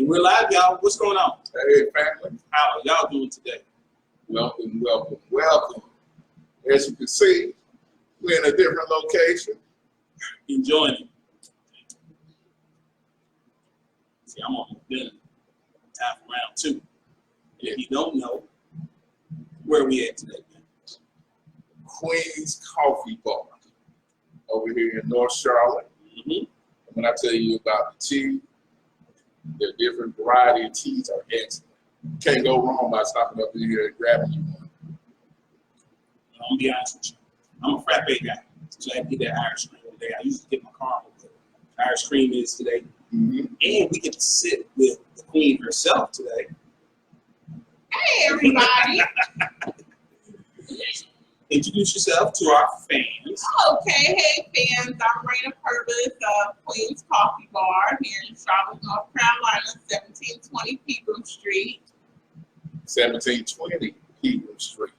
And we're live, y'all. What's going on? Hey, family. How are y'all doing today? Welcome, welcome, welcome. As you can see, we're in a different location. Enjoying it. See, I'm almost done. Time for round two. And if you don't know, where are we at today, man? Queen's Coffee Bar over here in North Charlotte. Mm-hmm. When I tell you about the tea, the different variety of teas are excellent. Can't go wrong by stopping up here and grabbing you one. I'm gonna be honest with you. I'm a frappe guy, so I had to get that Irish cream today. I usually get my caramel, but Irish cream is today. Mm-hmm. And we get to sit with the queen herself today. Hey, everybody. Introduce yourself to our fans. Okay, hey fans, I'm Raina Purvis of Queen's Coffee Bar here in Charlotte, North Carolina, 1720 Pegram Street. 1720 Pegram Street.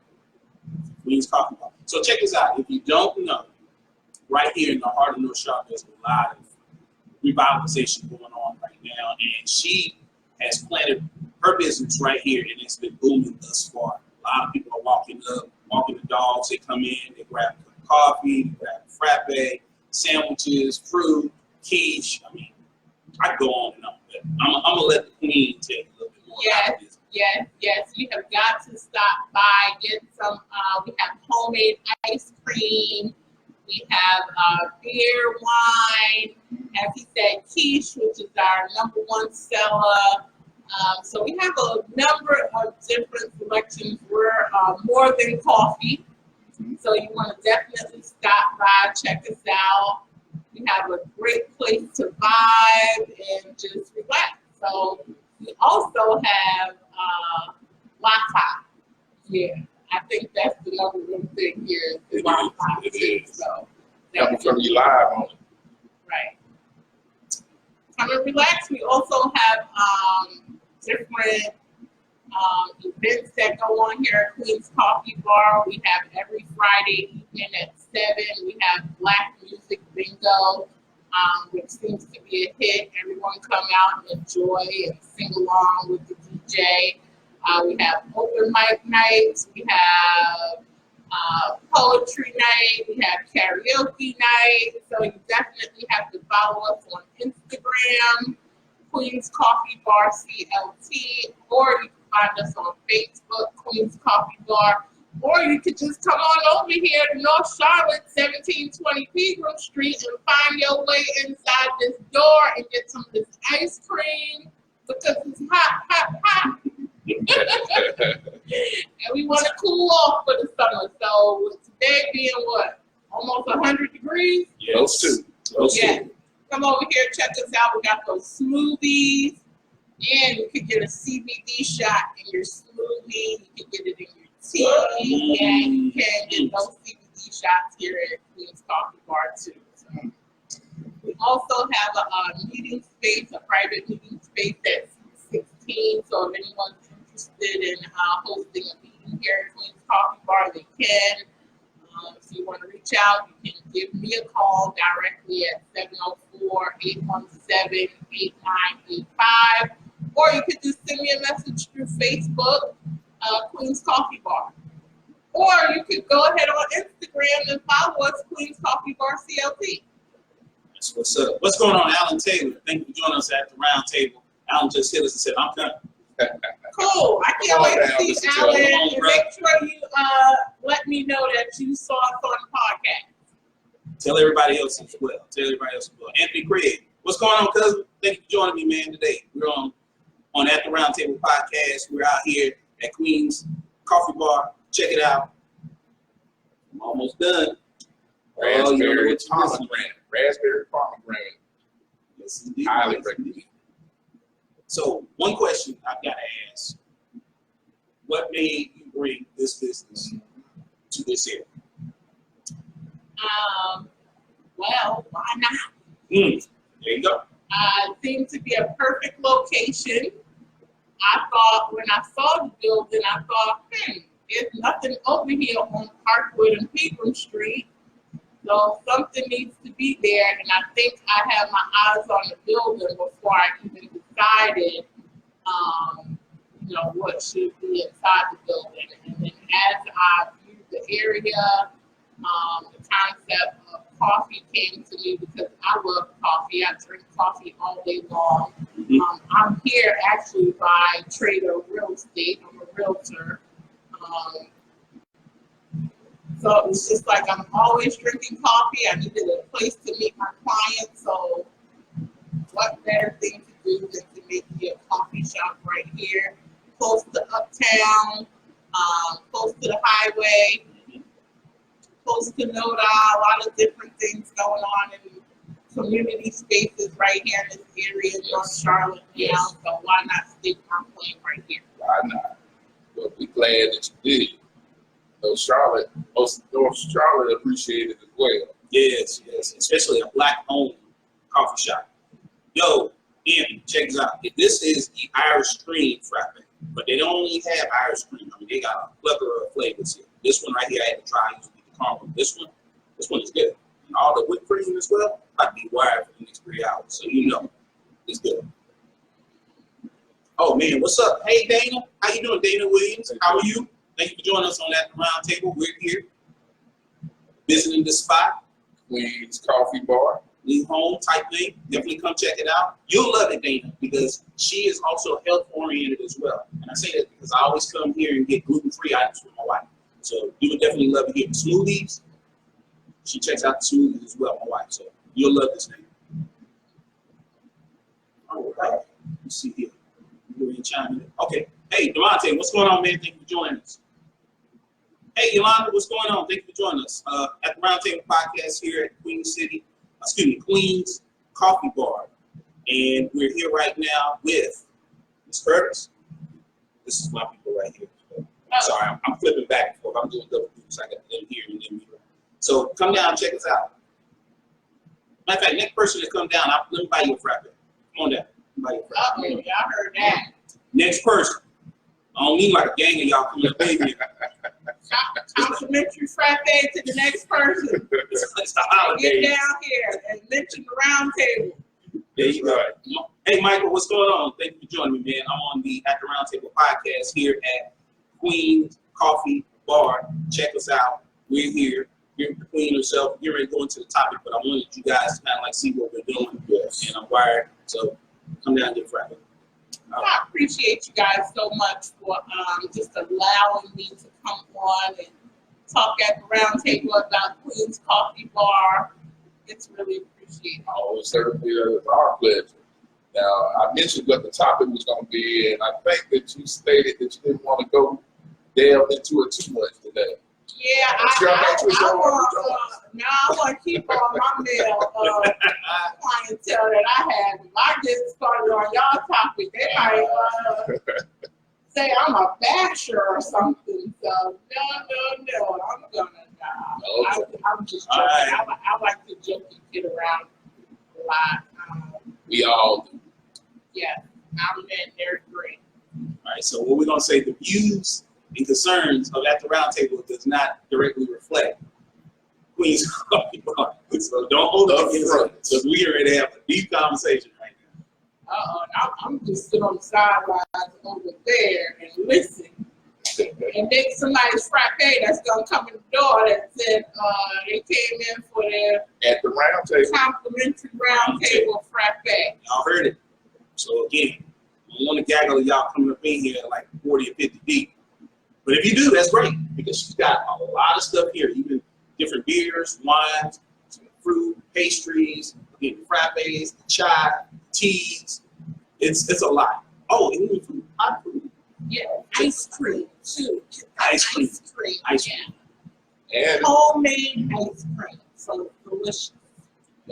Queen's Coffee Bar. So check this out. If you don't know, right here in the heart of North Charlotte, there's a lot of revitalization going on right now, and she has planted her business right here, and it's been booming thus far. A lot of people are walking the dogs. They come in, they grab a cup of coffee, they grab a frappe, sandwiches, fruit, quiche. I mean, I could go on and on, but I'm gonna let the queen tell you a little bit more about this. Yes. You have got to stop by, get some. We have homemade ice cream. We have beer, wine. As he said, quiche, which is our #1 seller. So we have a number of different selections. We're more than coffee. So you want to definitely stop by, check us out. We have a great place to vibe and just relax. So we also have Wi-Fi. Yeah, I think that's the #1 thing here is Wi-Fi. It is. So Coming from you live on it. right. Come and relax. We also have different events that go on here at Queen's Coffee Bar. We have every Friday evening at 7. We have Black Music Bingo, which seems to be a hit. Everyone come out and enjoy and sing along with the DJ. We have open mic nights. We have poetry night. We have karaoke night. So you definitely have to follow us on Instagram, Queen's Coffee Bar CLT, or you can find us on Facebook, Queen's Coffee Bar, or you could just come on over here to North Charlotte, 1720 Pegram Street, and find your way inside this door and get some of this ice cream because it's hot. And we want to cool off for the summer. So with today being what? Almost 100 degrees? Those two. Yeah. Come over here, check us out. We got those smoothies. And you can get a CBD shot in your smoothie. You can get it in your tea. And you can get those CBD shots here at Queen's Coffee Bar too. So we also have a meeting space, a private meeting space at 16. So if anyone's interested in hosting a meeting here at Queen's Coffee Bar, they can. If you want to reach out, you can give me a call directly at 704-817-8985, or you could just send me a message through Facebook, Queen's Coffee Bar. Or you could go ahead on Instagram and follow us, Queen's Coffee Bar CLT. That's what's up. What's going on, Alan Taylor? Thank you for joining us at the Roundtable. Alan just hit us and said, I'm done. Cool. I can't wait to see Alan, and make sure you let me know that you saw us on the podcast. Tell everybody else as well. Anthony Craig, what's going on, cousin? Thank you for joining me, man, today. We're on At the Roundtable podcast. We're out here at Queen's Coffee Bar. Check it out. I'm almost done. Raspberry pomegranate. Yes, indeed. Highly recommend. So one question I've got to ask: what made you bring this business to this area? Well, why not? There you go. It seemed to be a perfect location. I thought when I saw the building, I thought, there's nothing over here on Parkwood and Pegram Street. So something needs to be there, and I think I had my eyes on the building before I even decided you know, what should be inside the building. And then as I viewed the area, the concept of coffee came to me because I love coffee. I drink coffee all day long. I'm here actually by trade of real estate. I'm a realtor. So it was just like I'm always drinking coffee. I needed a place to meet my clients. So what better thing to do than to make me a coffee shop right here, close to Uptown, close to the highway, close to NODA, a lot of different things going on in community spaces right here in this area of North Charlotte now. So why not stick my claim right here? Why not? Well, we're glad that you did. North Charlotte appreciated it as well. Yes, yes, especially a black-owned coffee shop. Yo, Andy, check this out. This is the Irish cream frappe, but they don't only have Irish cream. I mean, they got a plethora of flavors here. This one right here, I had to try using the caramel. This one is good. And all the whipped cream as well, I'd be wired for the next 3 hours, so you know it's good. Oh man, what's up? Hey Dana, how you doing, Dana Williams? How are you? Thank you for joining us on that Roundtable. We're here visiting the spot. Queen's Coffee Bar. Leave home type thing. Definitely come check it out. You'll love it, Dana, because she is also health oriented as well. And I say that because I always come here and get gluten-free items for my wife. So you would definitely love it here. Smoothies. She checks out the smoothies as well, my wife. So you'll love this thing. All right. Let's see here. Okay. Hey, Devontae, what's going on, man? Thank you for joining us. Hey, Yolanda, what's going on? Thank you for joining us at the Roundtable Podcast here at Queens Coffee Bar. And we're here right now with Ms. Curtis. This is my people right here. Sorry, I'm flipping back and forth. I'm doing double groups. I got them here and them here. So come down and check us out. Matter of fact, next person that come down, let me buy you a frappe. Come on down. Uh-oh, y'all heard that. Next person. I don't mean like a gang of y'all coming up in here. Complimentary frappe to the next person. It's the holidays. Get down here and mention the Roundtable. There you go. Hey, Michael, what's going on? Thank you for joining me, man. I'm on the At the Roundtable podcast here at Queen's Coffee Bar. Check us out. We're here. You're the queen herself. You're ready to go into the topic, but I wanted you guys to kind of like see what we're doing. Yes. And I'm wired. So come down and get frappe. I appreciate you guys so much for just allowing me to come on and talk at the Roundtable about Queen's Coffee Bar. It's really appreciated. Oh, it certainly is our pleasure. Now, I mentioned what the topic was going to be, and I think that you stated that you didn't want to go delve into it too much today. Yeah, I want to keep on my male clientele that I have. If I get started on y'all topic, they might say I'm a basher or something. So no, I'm gonna die. Okay. I'm just joking. Right. I like to joke and kid around a lot. We all do. Yeah, I'm in there great. All right, so what we're gonna say, the views and concerns of At the Roundtable does not directly reflect Queen's Coffee Bar. So don't hold up because we are ready to have a deep conversation right now. I'm just sitting on the sidelines over there and listen. And then somebody's frappe that's gonna come in the door that said they came in for their At the Roundtable complimentary Roundtable frappe. Y'all heard it. So again, I don't want to gaggle of y'all coming up in here like 40 or 50 deep. But if you do, that's great because she's got a lot of stuff here, even different beers, wines, some fruit, pastries, again, frappes, chai, teas. It's a lot. Oh, and even food, hot food. Yeah, ice cream too. Ice cream. Ice cream. Yeah. And homemade ice cream, so delicious.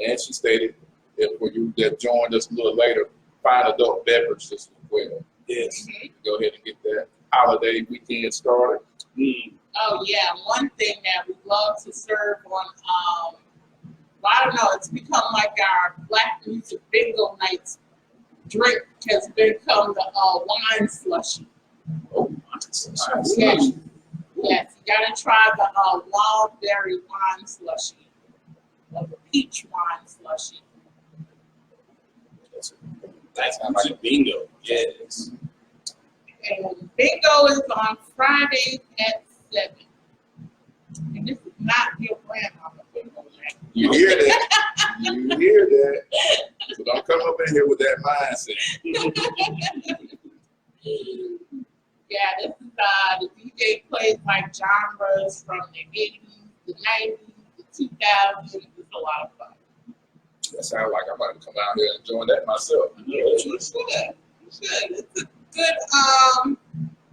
And she stated that for you that joined us a little later, fine adult beverages as well. Yes. Go ahead and get that holiday weekend started. Oh yeah, one thing that we love to serve on, I don't know, it's become like our Black Music Bingo Nights drink has become the wine slushy. Oh, yes, you gotta try the wild berry wine slushy, or the peach wine slushy. That's like a bingo. Yes. And bingo is on Fridays at 7. And this is not your grandmama bingo night. You hear that? You hear that? So don't come up in here with that mindset. Yeah, this is the DJ plays like genres from the 80s, the 90s, the 2000s. It's a lot of fun. That sounds like I'm about to come out here and join that myself. Yeah, you should. You should. It's a good,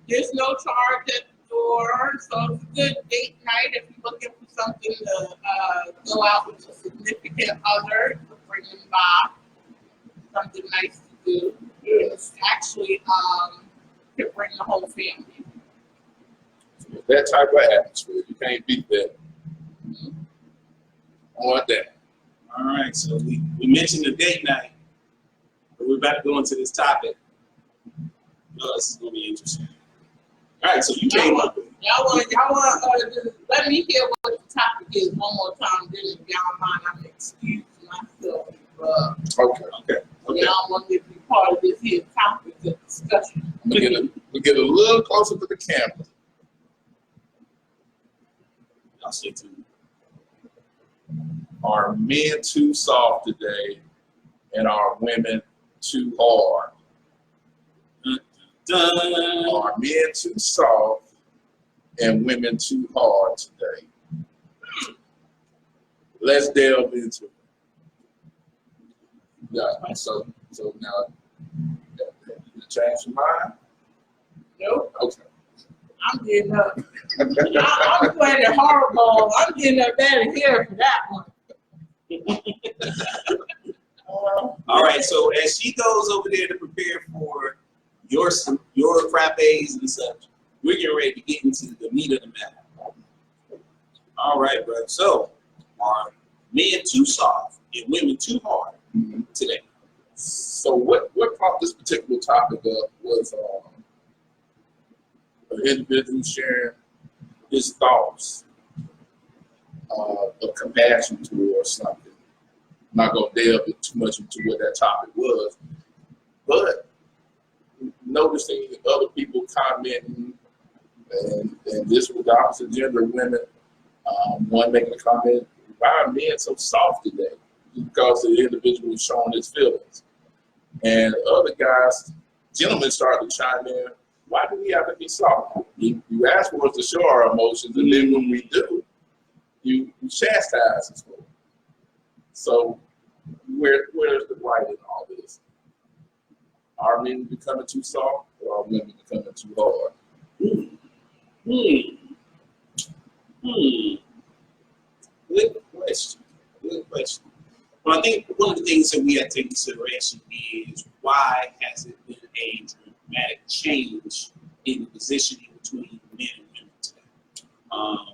there's no charge at the door, so it's a good date night if you're looking for something to go out with a significant other, bring them by, something nice to do. And it's actually, to bring the whole family. With that type of atmosphere, you can't beat that. I want that. All right, so we mentioned the date night, but we're about to go into this topic. Oh, this is gonna be interesting. All right, so you came up with it. Y'all want just let me hear what the topic is one more time, then if y'all mind, I'm excuse myself. Okay. Y'all want me to be part of this here topic of discussion. We get a little closer to the camera. I'll stay tuned. Are men too soft today, and are women too hard? Dun. Are men too soft and women too hard today? Let's delve into it. Yeah, so now, you change your mind? Nope, Okay. I'm getting up. I'm playing horrible. I'm getting up out of here for that one. All right, so as she goes over there to prepare for your frappes and such, we're getting ready to get into the meat of the matter. All right, bro. So, are men too soft and women too hard today? So what prompted this particular topic up was an individual sharing his thoughts of compassion towards something. I'm not going to delve too much into what that topic was, but noticing other people commenting, and this was the opposite gender women, one making a comment, why are men so soft today? Because the individual was showing his feelings. And other guys, gentlemen started to chime in, why do we have to be soft? You ask for us to show our emotions, and then when we do, you chastise us for it. So where's the right in all this? Are men becoming too soft, or are women becoming too hard? Good question. Good question. Well, I think one of the things that we have to take into consideration is why has it been a dramatic change in the positioning between men and women today?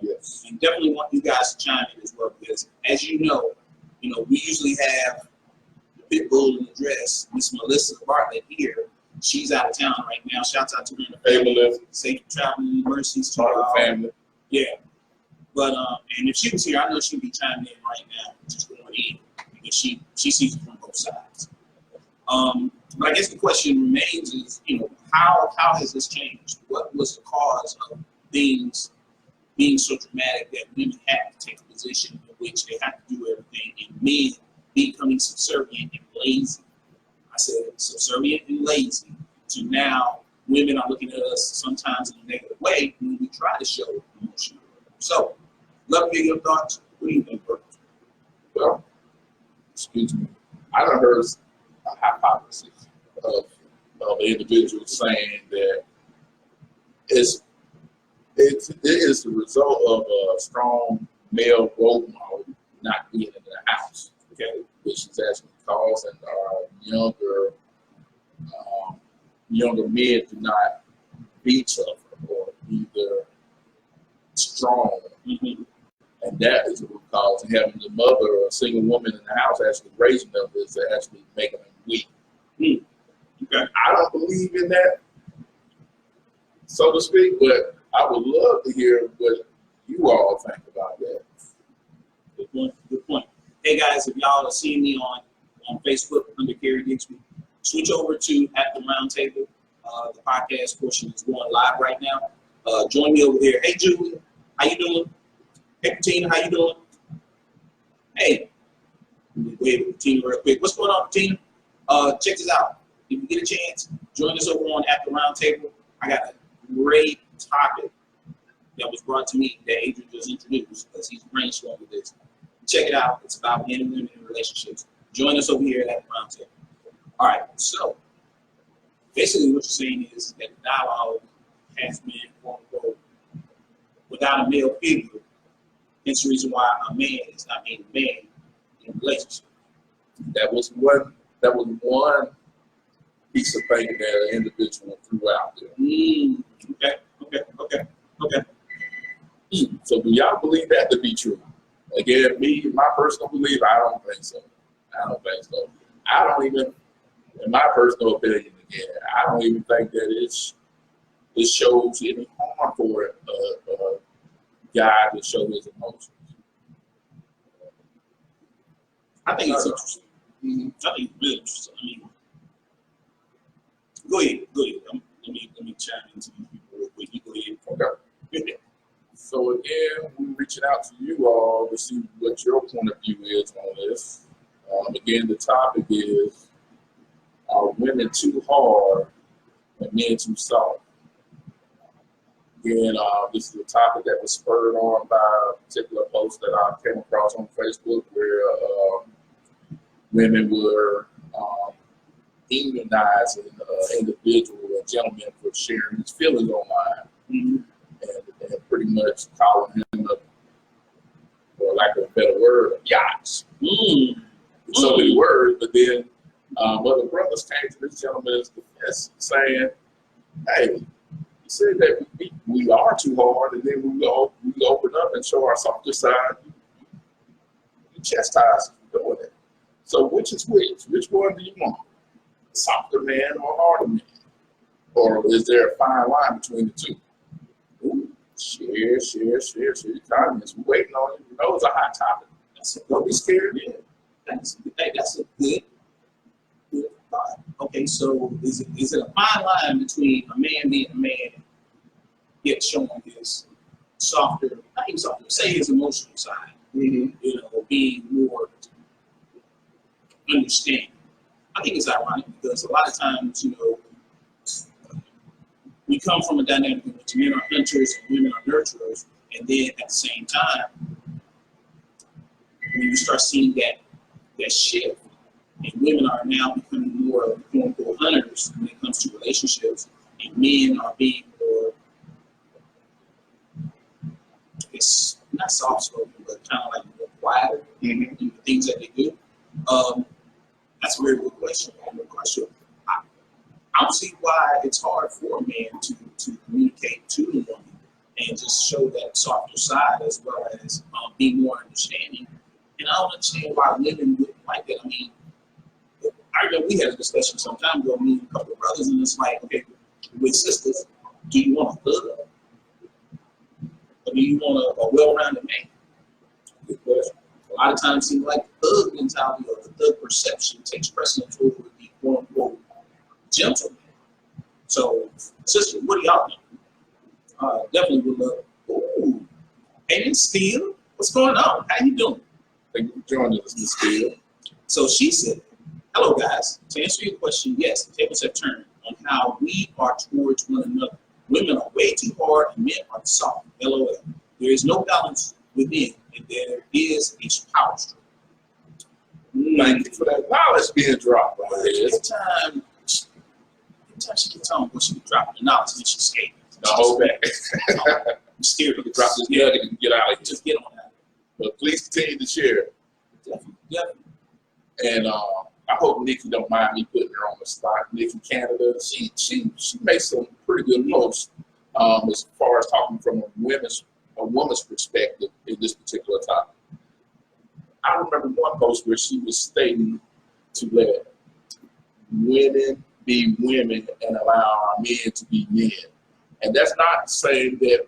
Yes. And definitely want you guys to chime in as well, because as you know, we usually have the pit bull in the dress, Miss Melissa Bartlett here. She's out of town right now. Shouts out to her and the family. Safe traveling, mercies to Part of our the family. Yeah. But and if she was here, I know she'd be chiming in right now, just going in, because she sees it from both sides. But I guess the question remains is, how has this changed? What was the cause of things being so dramatic that women have to take a position in which they have to do everything, and men becoming subservient and lazy? I said subservient and lazy, to now women are looking at us sometimes in a negative way when we try to show emotion. So, love to hear your thoughts. What do you think, Bert? Well, excuse me. I done heard a hypothesis of an individual saying that it is the result of a strong male role model not being in the house, okay, which is actually causing our younger men to not be tougher or either strong. Mm-hmm. And that is the root cause of having the mother or a single woman in the house actually raising them is actually making them weak. Okay. I don't believe in that, so to speak, but I would love to hear what you all think about that. Good point. Good point. Hey guys, if y'all are seeing me on Facebook under Gary Dixby, switch over to at the Roundtable. The podcast portion is going live right now. Join me over there. Hey, Julie, how you doing? Hey, Tina, how you doing? Hey, let me wave at Tina real quick. What's going on, Tina? Check this out. If you get a chance, join us over on at the Roundtable. I got a great topic that was brought to me that Adrian just introduced because he's brainstorming with this. Check it out. It's about men and women in relationships. Join us over here at the Roundtable. All right, so basically what you're saying is that the dialogue has been, quote unquote, without a male figure. Hence the reason why a man is not being a man in a relationship. That was one piece of thinking that an individual threw out there. Okay. So do y'all believe that to be true? Again, my personal belief, I don't think so. I don't even, in my personal opinion, again, I don't even think that it shows any harm for a guy to show his emotions. I think it's interesting. I think it's really interesting. I mean, go ahead. Let me chime into these people real quick. You go ahead. Okay. So again, we're reaching out to you all to see what your point of view is on this. Again, the topic is, are women too hard and men too soft? Again, this is a topic that was spurred on by a particular post that I came across on Facebook where women were demonizing an individual, a gentleman, for sharing his feelings online. And pretty much calling him, for lack of a better word, a yachts. So many words, but then other brothers came to this gentleman's defense saying, hey, he said that we are too hard, and then we open up and show our softer side. You chastise us for doing it. So which is which? Which one do you want? A softer man or a harder man? Or is there a fine line between the two? Ooh, share. Comments. We're waiting on you. You know it's a hot topic. Don't be scared. Yeah. That's a good thought. Okay, so is it a fine line between a man being a man, yet showing his softer, not even softer, say his emotional side, you know, being more understanding? I think it's ironic because a lot of times, you know, we come from a dynamic in which men are hunters and women are nurturers, and then at the same time, when you start seeing that shift, and women are now becoming more quote-unquote hunters when it comes to relationships, and men are being more, it's not soft-spoken, but kind of like more quieter in the things that they do. That's a very good question. I don't see why it's hard for a man to communicate to the woman and just show that softer side as well as be more understanding. And I don't understand why women wouldn't like that. I mean, I remember we had a discussion some time ago, me and a couple of brothers, and it's like, okay, with sisters, do you want a hug? Or do you want a well-rounded man? Good question. A lot of times it seems like the thug mentality or the thug perception takes precedence over the quote-unquote gentleman. So, sister, what do y'all think? Definitely would love. Ooh, and it's Steel. What's going on? How you doing? Thank you for joining us, Ms. Steel. So she said, hello guys. To answer your question, yes, the tables have turned on how we are towards one another. Women are way too hard and men are soft. LOL. There is no balance within, and there is a power struggle. Thank you for that knowledge being dropped on this. Every time she gets on, when she dropping the knowledge, and she's skating. No, hold back. I'm scared to Drop this nugget and get out of here. Just get on that. But please continue to share. Definitely. And I hope Nikki don't mind me putting her on the spot. Nikki Canada, she makes some pretty good posts as far as talking from a woman's perspective in this particular topic. I remember one post where she was stating to let women be women and allow our men to be men. And that's not saying that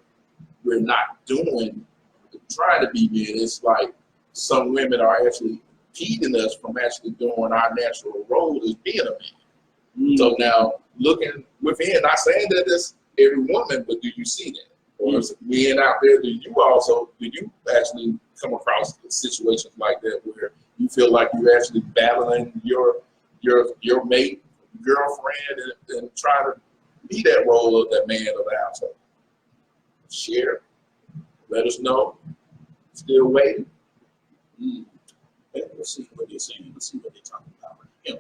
we're not trying to be men. It's like some women are actually impeding us from actually doing our natural role as being a man. So now looking within, not saying that it's every woman, but do you see that? Or is it men out there, do you actually come across situations like that where you feel like you're actually battling your mate, girlfriend, and trying to be that role of that man of the household? Share. Let us know. Still waiting. Let's see what they're saying. Let's see what they're talking about right here.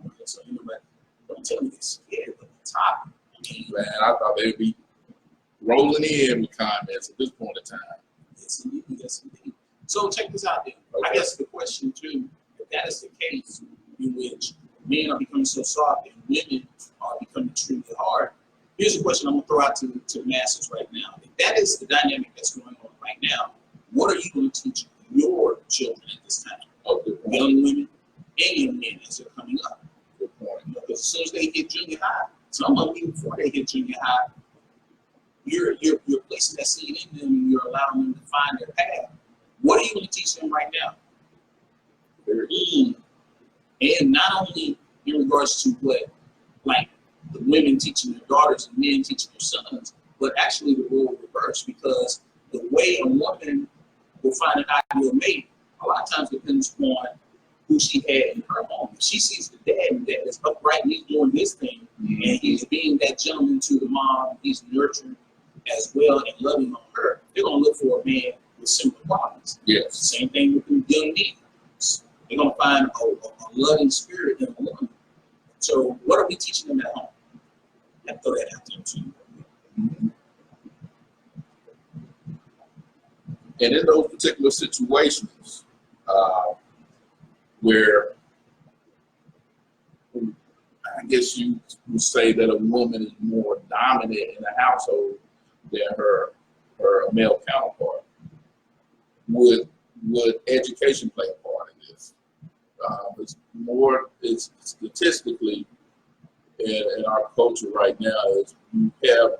Okay, so don't tell me they're scared of the topic. I mean, Man, I thought they'd be rolling in with comments at this point in time. yes, indeed. Yes, indeed. So check this out then. Okay. I guess the question too, if that is the case, in which men are becoming so soft and women are becoming extremely hard, here's a question I'm gonna throw out to the masses right now. If that is the dynamic that's going on right now, what are you going to teach your children at this time? Young women and young men as they're coming up. Good point. Because as soon as they hit junior high, some of them even before they hit junior high, you're placing that seed in them and you're allowing them to find their path. What are you going to teach them right now? And not only in regards to what, like the women teaching their daughters and men teaching their sons, but actually the role reverse, because the way a woman will find an ideal mate a lot of times depends upon who she had in her home. If she sees the dad and dad is upright and he's doing his thing, and he's being that gentleman to the mom, he's nurturing as well and loving on her, they're going to look for a man with similar qualities. Yes. Same thing with the young men. They're going to find a loving spirit in a woman. So what are we teaching them at home? I throw that out there too. And in those particular situations where I guess you would say that a woman is more dominant in the household than her male counterpart, would education play a part in this? It's statistically in our culture right now is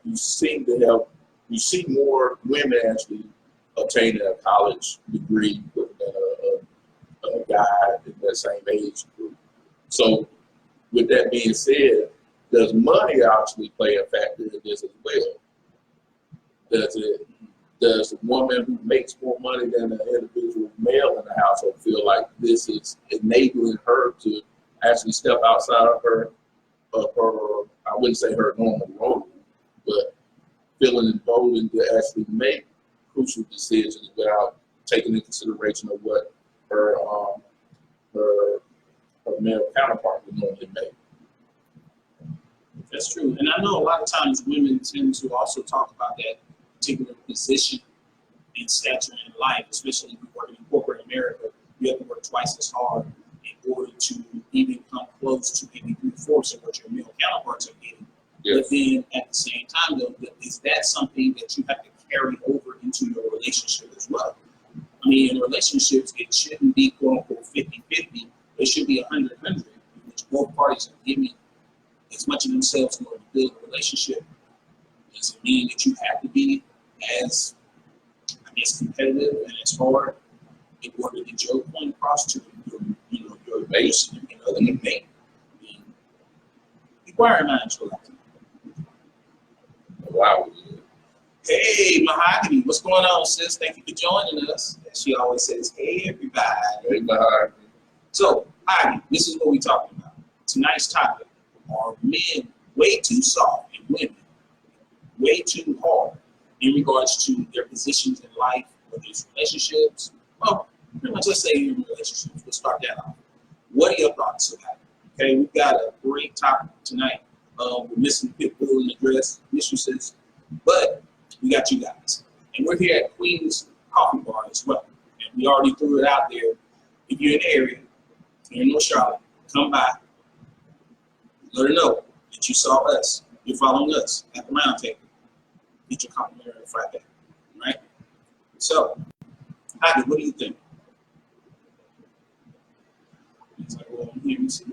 you see more women actually obtaining a college degree than a guy in that same age group. So with that being said, does money actually play a factor in this as well? Does a woman who makes more money than an individual male in the household feel like this is enabling her to actually step outside of her, I wouldn't say her normal role, but feeling emboldened to actually make crucial decisions without taking into consideration of what her male counterpart would normally make? That's true. And I know a lot of times women tend to also talk about that particular position and stature in life, especially if you work in corporate America. You have to work twice as hard in order to even come close to maybe 3/4 of what your male counterparts are getting. Yes. But then at the same time, though, is that something that you have to carry over into your relationship as well? I mean, in relationships, it shouldn't be quote unquote 50-50. It should be 100-100, in which both parties are giving as much of themselves in order to build a relationship. Does it mean that you have to be as, I guess, competitive and as hard in order to get your point across to your base and other mate? I mean, inquiring minds go like that. Wow. Hey, Mahogany, what's going on, sis? Thank you for joining us. As she always says, hey, everybody. Hey, Mahogany. So, Mahogany, this is what we're talking about. Tonight's topic: are men way too soft and women way too hard in regards to their positions in life, whether it's relationships? Well, pretty much let's say in relationships. We'll start that off. What are your thoughts about it? Okay, we've got a great topic tonight. We're missing Pitbull in the dress, mistresses, but we got you guys. And we're here at Queen's Coffee Bar as well. And we already threw it out there. If you're in the area, you're in North Charlotte, come by. Let her know that you saw us. You're following us at the Roundtable. Get your complimentary Friday, right? So, Heidi, what do you think? He's like, well, here we see.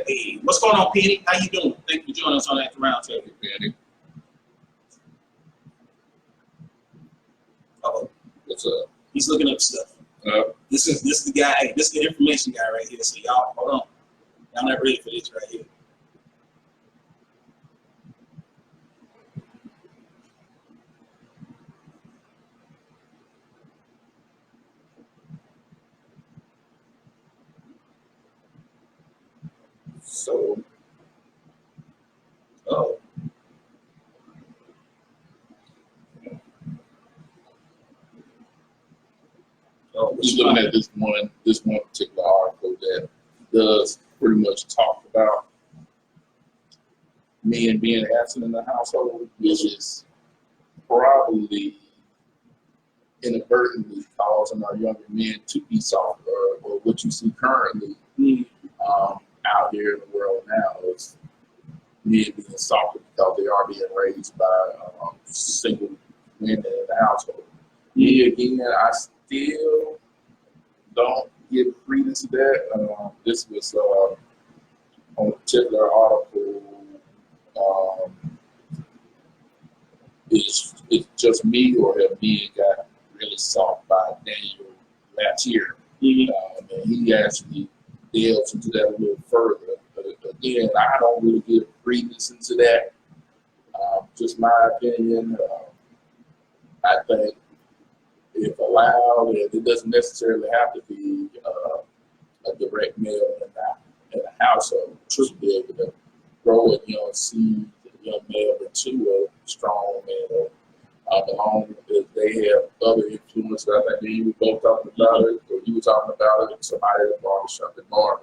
Hey, what's going on, Penny? How you doing? Thank you for joining us on that Roundtable. Penny. Uh-oh. What's up? He's looking up stuff. This is the guy. Hey, this is the information guy right here. So y'all, hold on. Y'all not ready for this right here. So, oh, just looking at this one particular article that does pretty much talk about men being absent in the household, which is probably inadvertently causing our younger men to be soft, or what you see currently out here in the world now is men being softer because they are being raised by single women in the household. Me again, I still don't give credence to that. This was on a particular article. It's just me, or have men got really soft by Daniel Latier. And he actually delves into that a little further. But again, I don't really give credence into that. Just my opinion. I think if allowed, and it doesn't necessarily have to be a direct male in the household to be able to grow a young seed, a young male into a strong male. Along with they have other influences. I think you were both talking about it, or you were talking about it. Somebody at the barbershop, a barber,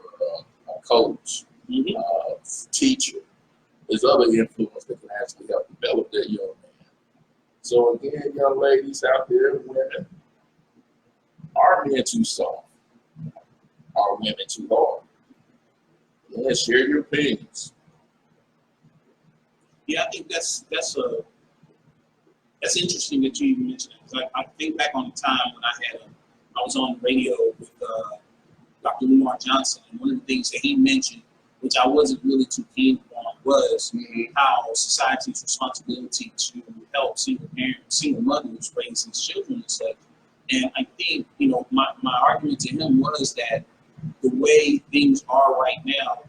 a coach, teacher. There's other influence that can actually help develop that young man. So again, young ladies out there, women, are men too soft? Are women too hard? Yeah, share your opinions. Yeah, I think that's interesting that you even mentioned it. Because I think back on the time when I was on the radio with Dr. Lamar Johnson, and one of the things that he mentioned, which I wasn't really too keen on, was how society's responsibility to help single mothers raise these children and such. And I think, my argument to him was that the way things are right now,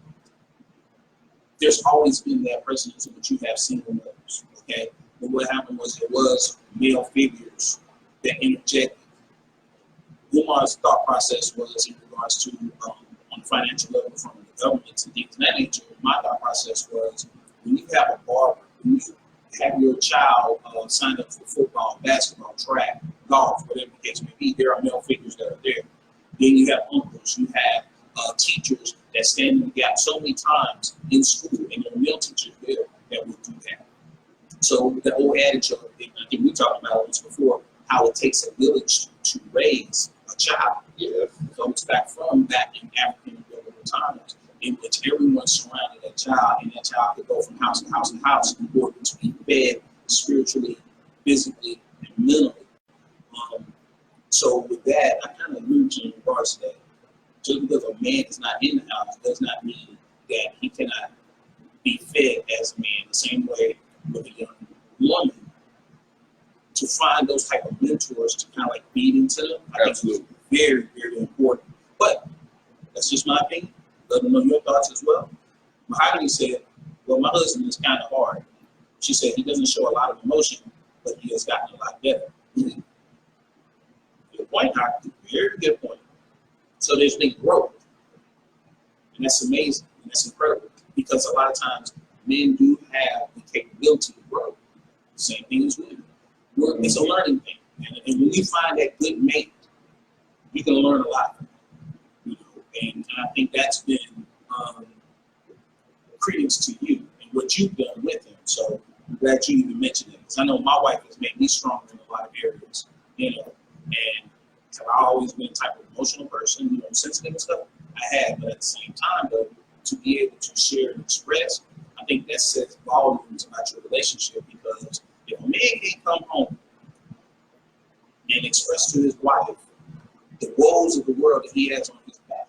there's always been that precedence in which you have single mothers, okay? But what happened was there was male figures that interjected. Lamar's thought process was in regards to on the financial level from the government and things of that nature. My thought process was when you have a barber, when you have your child signed up for football, basketball, track, golf, whatever the case may be, there are male figures that are there. Then you have uncles, you have teachers that stand in the gap so many times in school, and there are male teachers there that will do that. So the old adage of, I think we talked about this before, how it takes a village to raise a child. It comes back from back in African biblical times, in which everyone surrounded that child, and that child could go from house to house to house in order to be fed spiritually, physically, and mentally. So with that, I kind of agree with you in regards to that. Just because a man is not in the house does not mean that he cannot be fed as a man the same way with a young woman. To find those type of mentors to kind of like feed into them, I think is very, very important. But that's just my opinion. Let them know your thoughts as well. Mahogany said, well, my husband is kind of hard. She said he doesn't show a lot of emotion, but he has gotten a lot better. Good point, Doctor. Very good point. So there's been growth. And that's amazing. And that's incredible. Because a lot of times men do have the capability to grow. Same thing as women. It's a learning thing. And when you find that good mate, you can learn a lot. And I think that's been credence to you and what you've done with him. So I'm glad you even mentioned it. Because I know my wife has made me stronger in a lot of areas, and I've always been a type of emotional person, sensitive and stuff. I have, but at the same time, though, to be able to share and express, I think that says volumes about your relationship. Because if a man can't come home and express to his wife the woes of the world that he has on his back,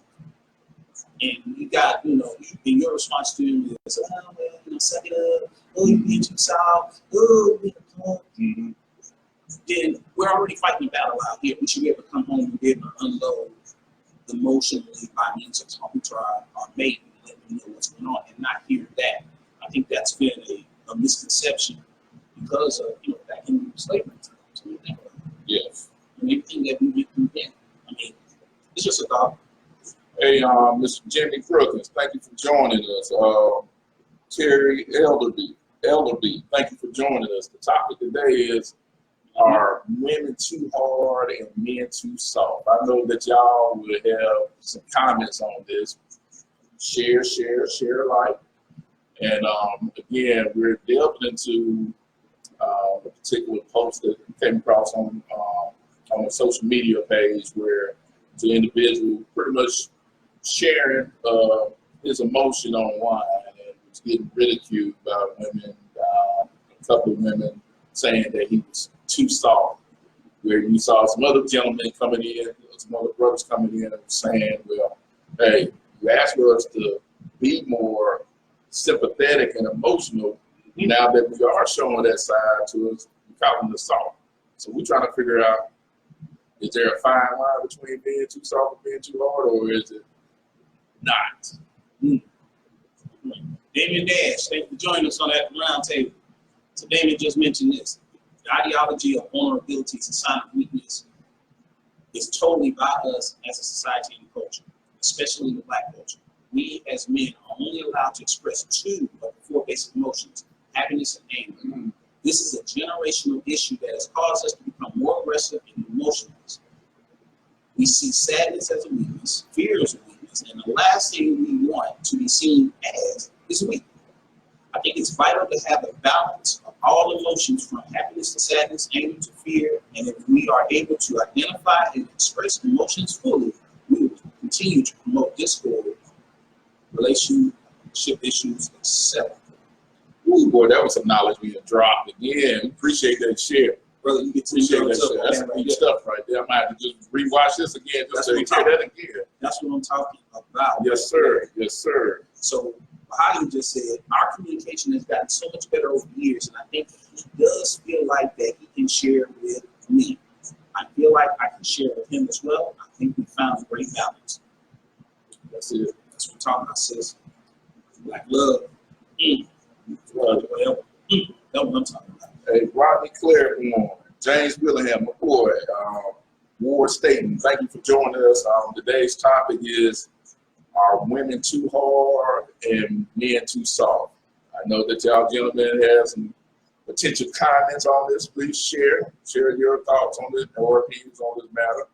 and you got, and your response to him is, oh, well, suck it up, oh, you get too soft, oh, then we're already fighting a battle out here. We should be able to come home and be able to unload emotionally by means of talking to our mate and letting them know what's going on and not hear that. I think that's been a misconception because of, back in slavery times. Yes. And everything that we went through then. I mean, it's just a thought. Hey, Mr. Jimmy Crookins, thank you for joining us. Terry Elderby, thank you for joining us. The topic today is, are women too hard and men too soft? I know that y'all will have some comments on this. Share alike. And again, we're delving into a particular post that came across on a social media page where the individual pretty much sharing his emotion online and was getting ridiculed by women, a couple of women saying that he was too soft, where you saw some other gentlemen coming in, some other brothers coming in and saying, well, hey, you asked for us to be more sympathetic and emotional. Now that we are showing that side to us, we call them the soft. So we're trying to figure out, is there a fine line between being too soft and being too hard, or is it not? Damien Dash, thank you for joining us on that roundtable. So Damien just mentioned this. The ideology of vulnerability is a sign of weakness. It's totally by us as a society and culture, especially the Black culture. We as men are only allowed to express two of the four basic emotions, happiness and anger. This is a generational issue that has caused us to become more aggressive and emotionless. We see sadness as a weakness, fear as a weakness, and the last thing we want to be seen as is weak. I think it's vital to have a balance of all emotions, from happiness to sadness, anger to fear, and if we are able to identify and express emotions fully, we will continue to promote discord, relationship issues, etc. Ooh, boy, that was some knowledge we had dropped. Again, appreciate that share. Brother, you get to Appreciate that share. That's some deep stuff right there. I might have to just rewatch this again just to hear that again. That's what I'm talking about. Yes, sir. Yes, sir. So, how you just said, our communication has gotten so much better over the years, and I think he does feel like that he can share with me. I feel like I can share with him as well. I think we found a great balance. That's it. That's what we're talking about, sis. Black love. That's what I'm talking about. Hey, Rodney Claiborne, James Willingham, my boy, Ward Staten, thank you for joining us. Today's topic is, are women too hard and men too soft? I know that y'all gentlemen have some potential comments on this. Please share your thoughts on this or opinions on this matter.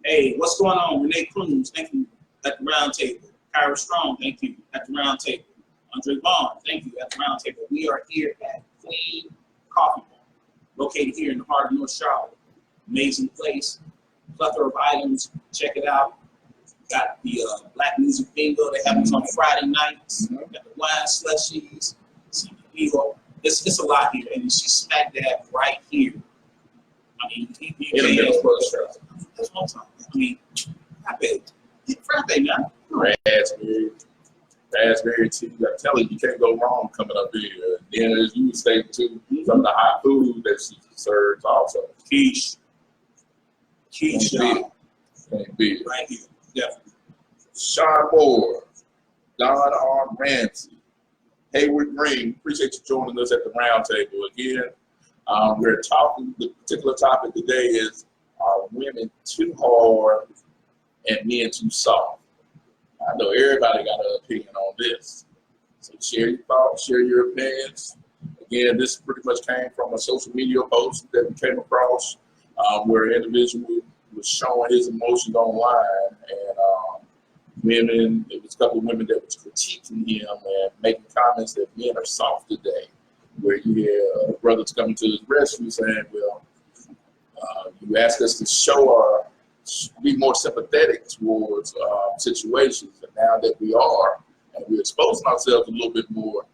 Hey, what's going on? Renee Cruz, thank you at the round table. Kyra Strong, thank you at the round table. Andre Bond, thank you at the round table. We are here at Clean Coffee Bar, located here in the heart of North Charlotte. Amazing place, plethora of items. Check it out. Got the Black Music Bingo that happens on Friday nights. Got the wine slushies. It's a lot here, and she's smack dab right here. I mean, that's one time. I mean, I bet. Friday night. Raspberry tea. I'm telling you, you can't go wrong coming up here. Then, as you would say too, some of the hot food that she serves also. Quiche. Can't be it. Right here. Definitely. Sean Moore, Don R. Ramsey, Hayward Green, appreciate you joining us at the round table again. We're talking, the particular topic today is, are women too hard and men too soft? I know everybody got an opinion on this. So share your thoughts, share your opinions. Again, this pretty much came from a social media post that we came across where an individual was showing his emotions online, and women, it was a couple of women that was critiquing him and making comments that men are soft today, where you have brothers coming to his rescue saying, well, you asked us to be more sympathetic towards situations, and now that we are, and we're exposing ourselves a little bit more,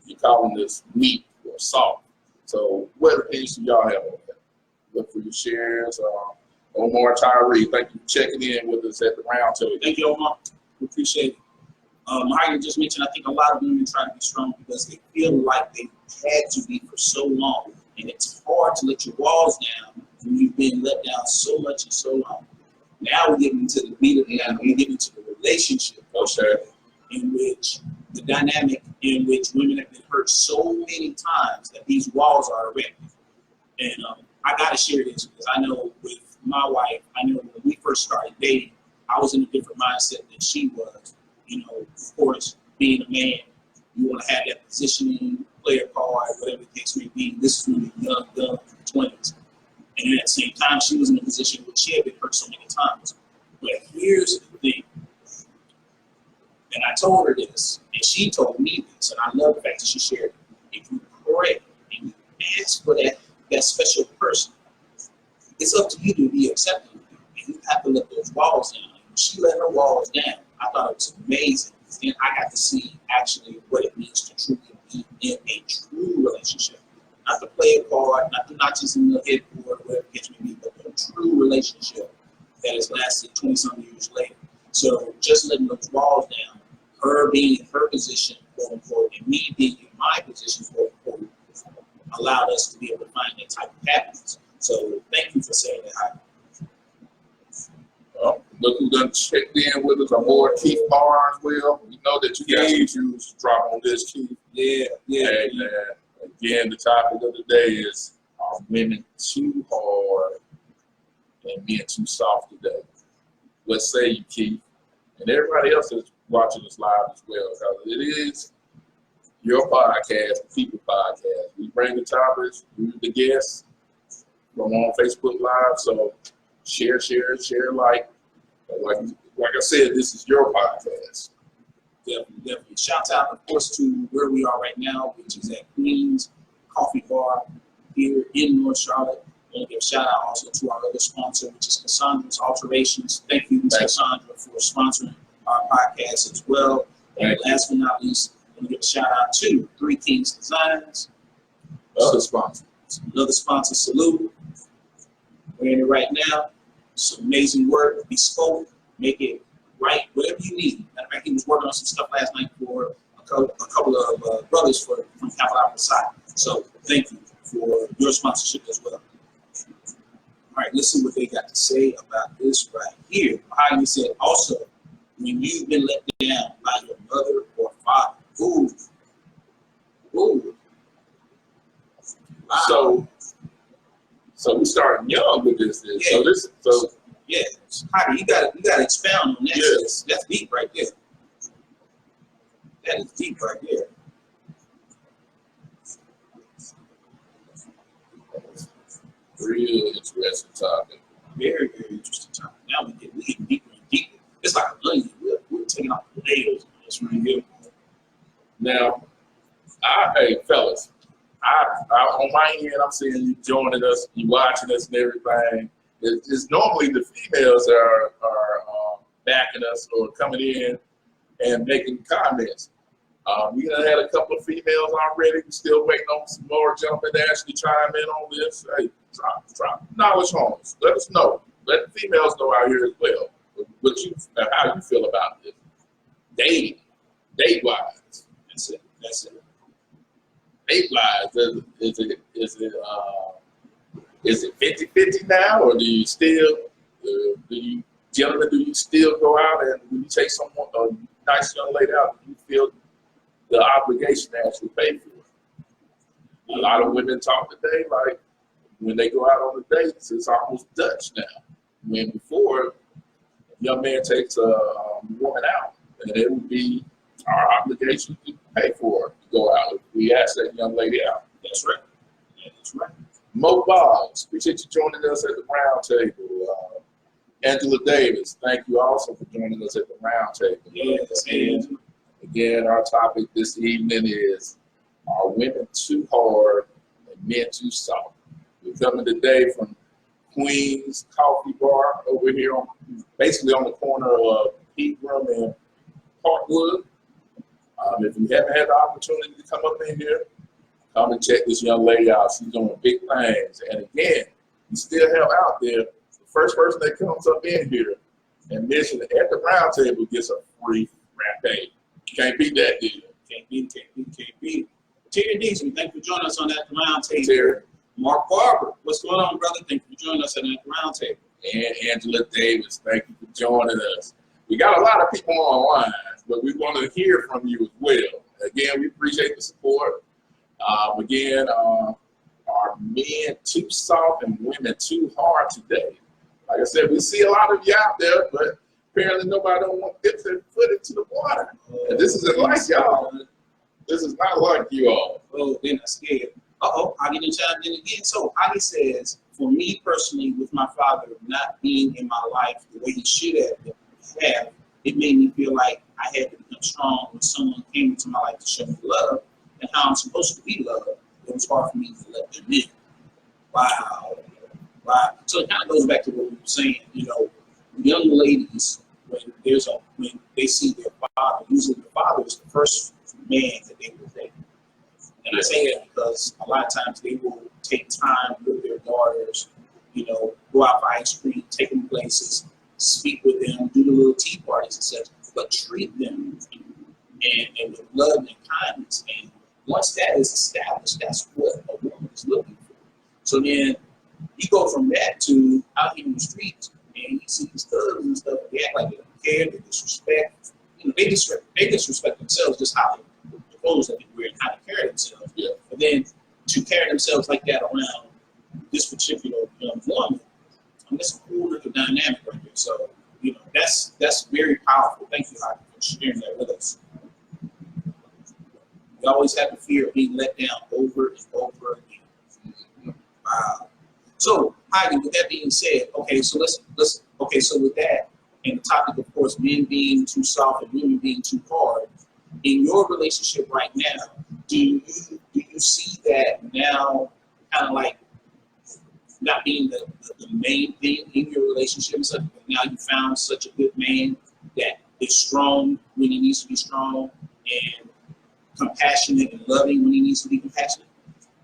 you're calling this weak or soft. So what opinions do y'all have on that? Look for your shares. Omar Tyree, thank you for checking in with us at the round table. Thank you, Omar. We appreciate it. Mahogany just mentioned, I think a lot of women try to be strong because they feel like they've had to be for so long, and it's hard to let your walls down when you've been let down so much and so long. Now we're getting into the meat of it, and we get into the relationship, in which the dynamic in which women have been hurt so many times that these walls are erected. And I got to share this because I know with my wife, I know when we first first started dating, I was in a different mindset than she was. You know, of course, being a man, you want to have that positioning, player card, whatever the case may be. This is when you're young, in the 20s. And at the same time, she was in a position where she had been hurt so many times. But here's the thing. And I told her this, and she told me this, and I love the fact that she shared it. If you pray and you ask for that special person, it's up to you to be accepting of them. And you have to let those walls down. And when she let her walls down, I thought it was amazing. Then I got to see actually what it means to truly be in a true relationship. Not the player card, not the notches in the headboard, or whatever it may be, but a true relationship that has lasted 20-some years later. So just letting those walls down, her being in her position, quote unquote, and me being in my position, quote unquote, allowed us to be able to find that type of happiness. So thank you for saying that. Look who done checked in with us. Our boy Keith Barnes. Well, we know that you got some juice to drop on this, Keith. Yeah. And, again, the topic of the day is: are women too hard and men too soft today? What say you, Keith? And everybody else is watching us live as well, because it is your podcast, the People Podcast. We bring the topics, we the guests from on Facebook Live. So share, like I said, this is your podcast. Definitely. Shout out, of course, to where we are right now, which is at Queen's Coffee Bar here in North Charlotte. I want to give a shout out also to our other sponsor, which is Cassandra's Alterations. Thank you, Ms. Cassandra, for sponsoring our podcast as well. And last but not least, I want to give a shout out to Three Kings Designs. Other sponsor. Another sponsor, Salute. We're in it right now. Some amazing work, bespoke, make it right, whatever you need. Matter of fact, he was working on some stuff last night for a couple of brothers from Capital Outside. So thank you for your sponsorship as well. All right, listen what they got to say about this right here. How you said also, when you've been let down by your mother or father. Ooh. Wow. So we starting young with this. Yeah. Yeah, Heidi, you gotta expound on that. Yes. That's deep right there. That is deep right there. Real interesting topic. Very, very interesting topic. Now we get deeper and deeper. It's like an onion. We're taking off the layers on this right here. Now, hey fellas, I on my end, I'm seeing you joining us, you watching us and everything. It's normally the females are backing us or coming in and making comments. We done had a couple of females already. We're still waiting on some more jumping to actually chime in on this. Hey, drop knowledge homes. Let us know. Let the females know out here as well. How you feel about this? Date-wise. That's it. Date-wise, is it 50-50 now, or do you still, gentlemen, do you still go out and when you take someone, a nice young lady out, do you feel the obligation to actually pay for it? A lot of women talk today like when they go out on the dates, it's almost Dutch now. When before, a young man takes a woman out, and it would be our obligation to pay for her to go out if we ask that young lady out. That's right. That's right. Mo Boggs, appreciate you joining us at the round table. Angela Davis, thank you also for joining us at the round table. Yes, and again, our topic this evening is, are women too hard and men too soft? We're coming today from Queen's Coffee Bar over here, basically on the corner of Pegram and Parkwood. If you haven't had the opportunity to come up in here, come and check this young lady out. She's doing big things. And again, we still have out there, the first person that comes up in here and mentions at the round table gets a free rampage. You can't beat that deal. Can't beat. Terry Deason, thank you for joining us on that round table. Terry. Mark Barber, what's going on, brother? Thank you for joining us on that round table. And Angela Davis, thank you for joining us. We got a lot of people online, but we want to hear from you as well. Again, we appreciate the support. Again, are men too soft and women too hard today? Like I said, we see a lot of you out there, but apparently nobody don't want to dip their foot into the water. And this isn't like y'all. This is not like you all. Oh, then I'm scared. Uh-oh, Hagi done chimed in again. So Hagi says, for me personally, with my father not being in my life the way he should have, it made me feel like I had to become strong when someone came into my life to show me love and how I'm supposed to be loved. It was hard for me to let them in. Wow. Wow. So it kind of goes back to what we were saying, you know, young ladies, when they see their father, usually the father is the first man that they will date. And I say that because a lot of times they will take time with their daughters, you know, go out for ice cream, take them places, speak with them, do the little tea parties and such, but treat them and with love and kindness. And once that is established, that's what a woman is looking for. So then you go from that to out here in the streets and you see these thugs and stuff, they act like they don't care, they disrespect. You know, they disrespect themselves, just how the clothes that they wear and how they carry themselves. Yeah. But then to carry themselves like that around this particular young woman, I mean, that's a whole other dynamic right there. So, you know, that's very powerful. Thank you, Hagi, for sharing that with us. We always have the fear of being let down over and over again. Wow. So, Hagi, with that being said, okay, so let's so with that, and the topic, of course, men being too soft and women being too hard, in your relationship right now, do you see that now kind of like not being the main thing in your relationship? So now you found such a good man that is strong when he needs to be strong and compassionate and loving when he needs to be compassionate.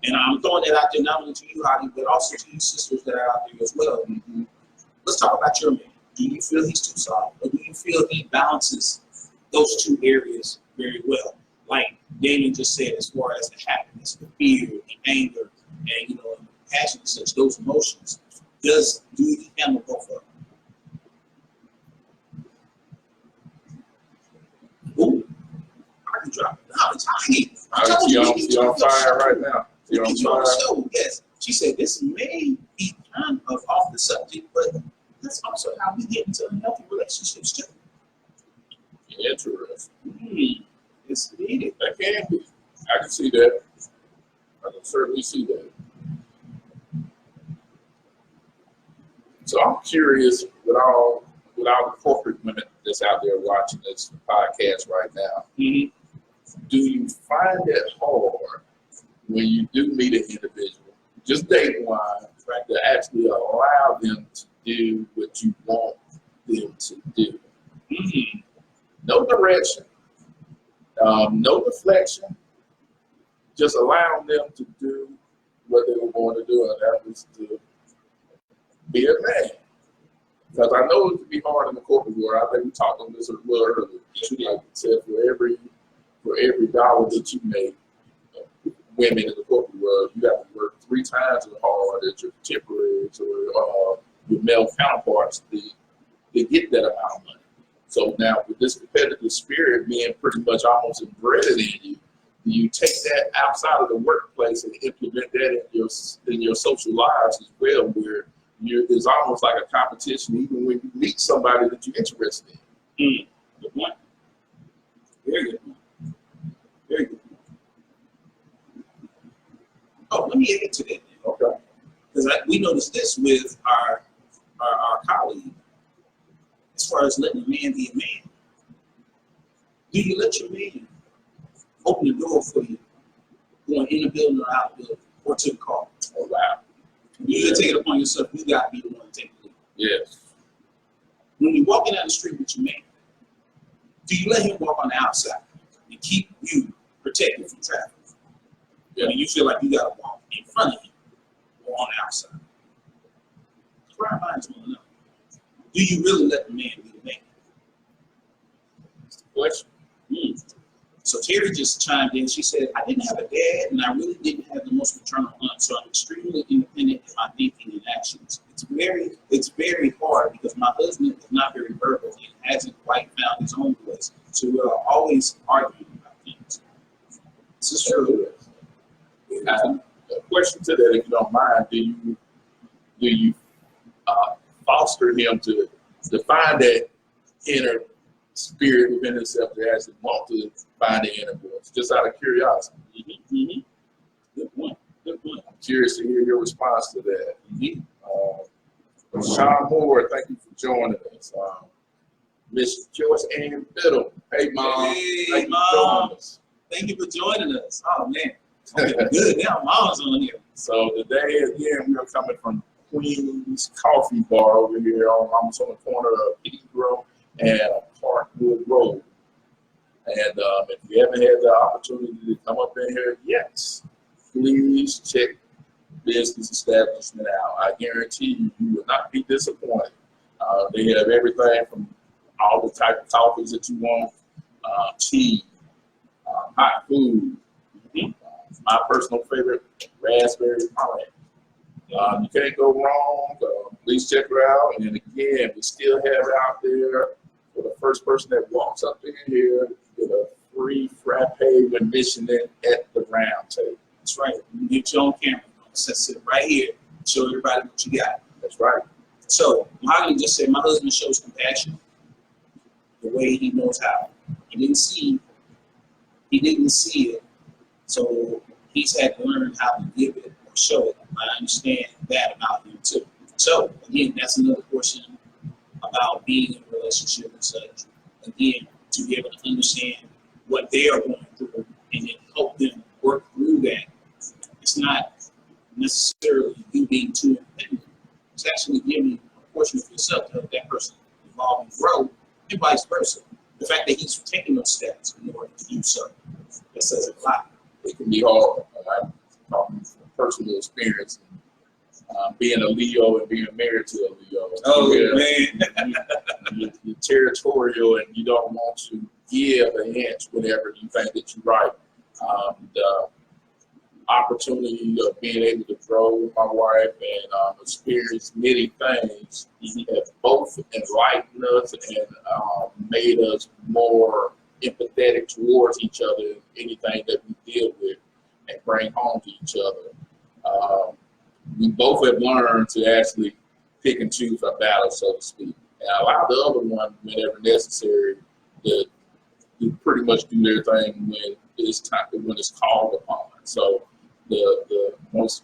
And I'm throwing that out there not only to you, Hagi, but also to you sisters that are out there as well. Mm-hmm. Let's talk about your man. Do you feel he's too soft, or do you feel he balances those two areas very well? Like Damon just said, as far as the happiness, the fear, the anger, and you know, passion and such, those emotions. Do he handle both of them? Ooh, I can drop it now. It's Hagi. I told you, you're on fire right now. You're on fire. Yes, she said this may be kind of off the subject, but that's also how we get into unhealthy relationships too. Interesting. It's needed. That can be. I can see that. I can certainly see that. So I'm curious, with all the corporate women that's out there watching this podcast right now, do you find it hard when you do meet an individual, just date-wise, right, to actually allow them to do what you want them to do? No direction, no deflection, just allowing them to do what they were going to do, and that was to be a man. Because I know it can be hard in the corporate world. I think we talked on this a little earlier. Like you said, for every dollar that you make, women in the corporate world, you have to work 3 times as hard as your contemporaries or your male counterparts to get that amount of money. So now with this competitive spirit being pretty much almost embedded in you, do you take that outside of the workplace and implement that in your social lives as well, where it's almost like a competition even when you meet somebody that you're interested in? Good point. Very good point. Very good point. Oh, let me add to that. Okay. Because we noticed this with our colleague, as far as letting a man be a man. Do you let your man open the door for you, going in the building or out the building, or to the car? Oh, wow. You can take it upon yourself. You got to be the one to take the lead. Yes. When you're walking down the street with your man, do you let him walk on the outside and keep you protected from traffic? Yeah. I mean, you feel like you got to walk in front of him or on the outside. Where our minds want to know. Do you really let the man be the man? That's the question. So Terry just chimed in. She said, I didn't have a dad, and I really didn't have the most maternal aunt, so I'm extremely independent in my thinking and actions. It's very hard because my husband is not very verbal and hasn't quite found his own voice. So we're always arguing about things. This is true. A question to that, if you don't mind, do you foster him to find that inner spirit within himself to actually want to find the inner voice, just out of curiosity. Mm-hmm. Good point. Good point. I'm curious to hear your response to that. Sean Moore, thank you for joining us. Miss Joyce Ann Fiddle, hey mom, Hey, thank you Mom. for joining us. Thank you for joining us. Oh man, I'm getting good now. Mom's on here. So today, again, we are coming from Queen's Coffee Bar over here almost on the corner of Peterborough and Parkwood Road. And if you haven't had the opportunity to come up in here yet, please check business establishment out. I guarantee you, you will not be disappointed. They have everything from all the type of coffees that you want, tea, hot food. My personal favorite, raspberry pine. You can't go wrong. Please check her out. And again, we still have it out there for the first person that walks up in here with a free frappe admission at the round table. That's right. You get your own camera. Sit right here. Show everybody what you got. That's right. So Mahogany just said, my husband shows compassion the way he knows how. He didn't see it, so he's had to learn how to give it or show it. I understand that about him too. So again, that's another portion about being in a relationship and such. Again, to be able to understand what they are going through and then help them work through that. It's not necessarily you being too independent. It's actually giving a portion of yourself to help that person evolve and grow, and vice versa. The fact that he's taking those steps in order to do so, that says a lot. It can be hard. I'm talking from personal experience. Being a Leo and being married to a Leo. Oh, man. You're territorial and you don't want to give an inch whenever you think that you're right. The opportunity of being able to grow with my wife and experience many things have both enlightened us and made us more empathetic towards each other in anything that we deal with and bring home to each other. We both have learned to actually pick and choose our battles, so to speak, and allow the other one, whenever necessary, to pretty much do their thing when it's time, when it's called upon. So the most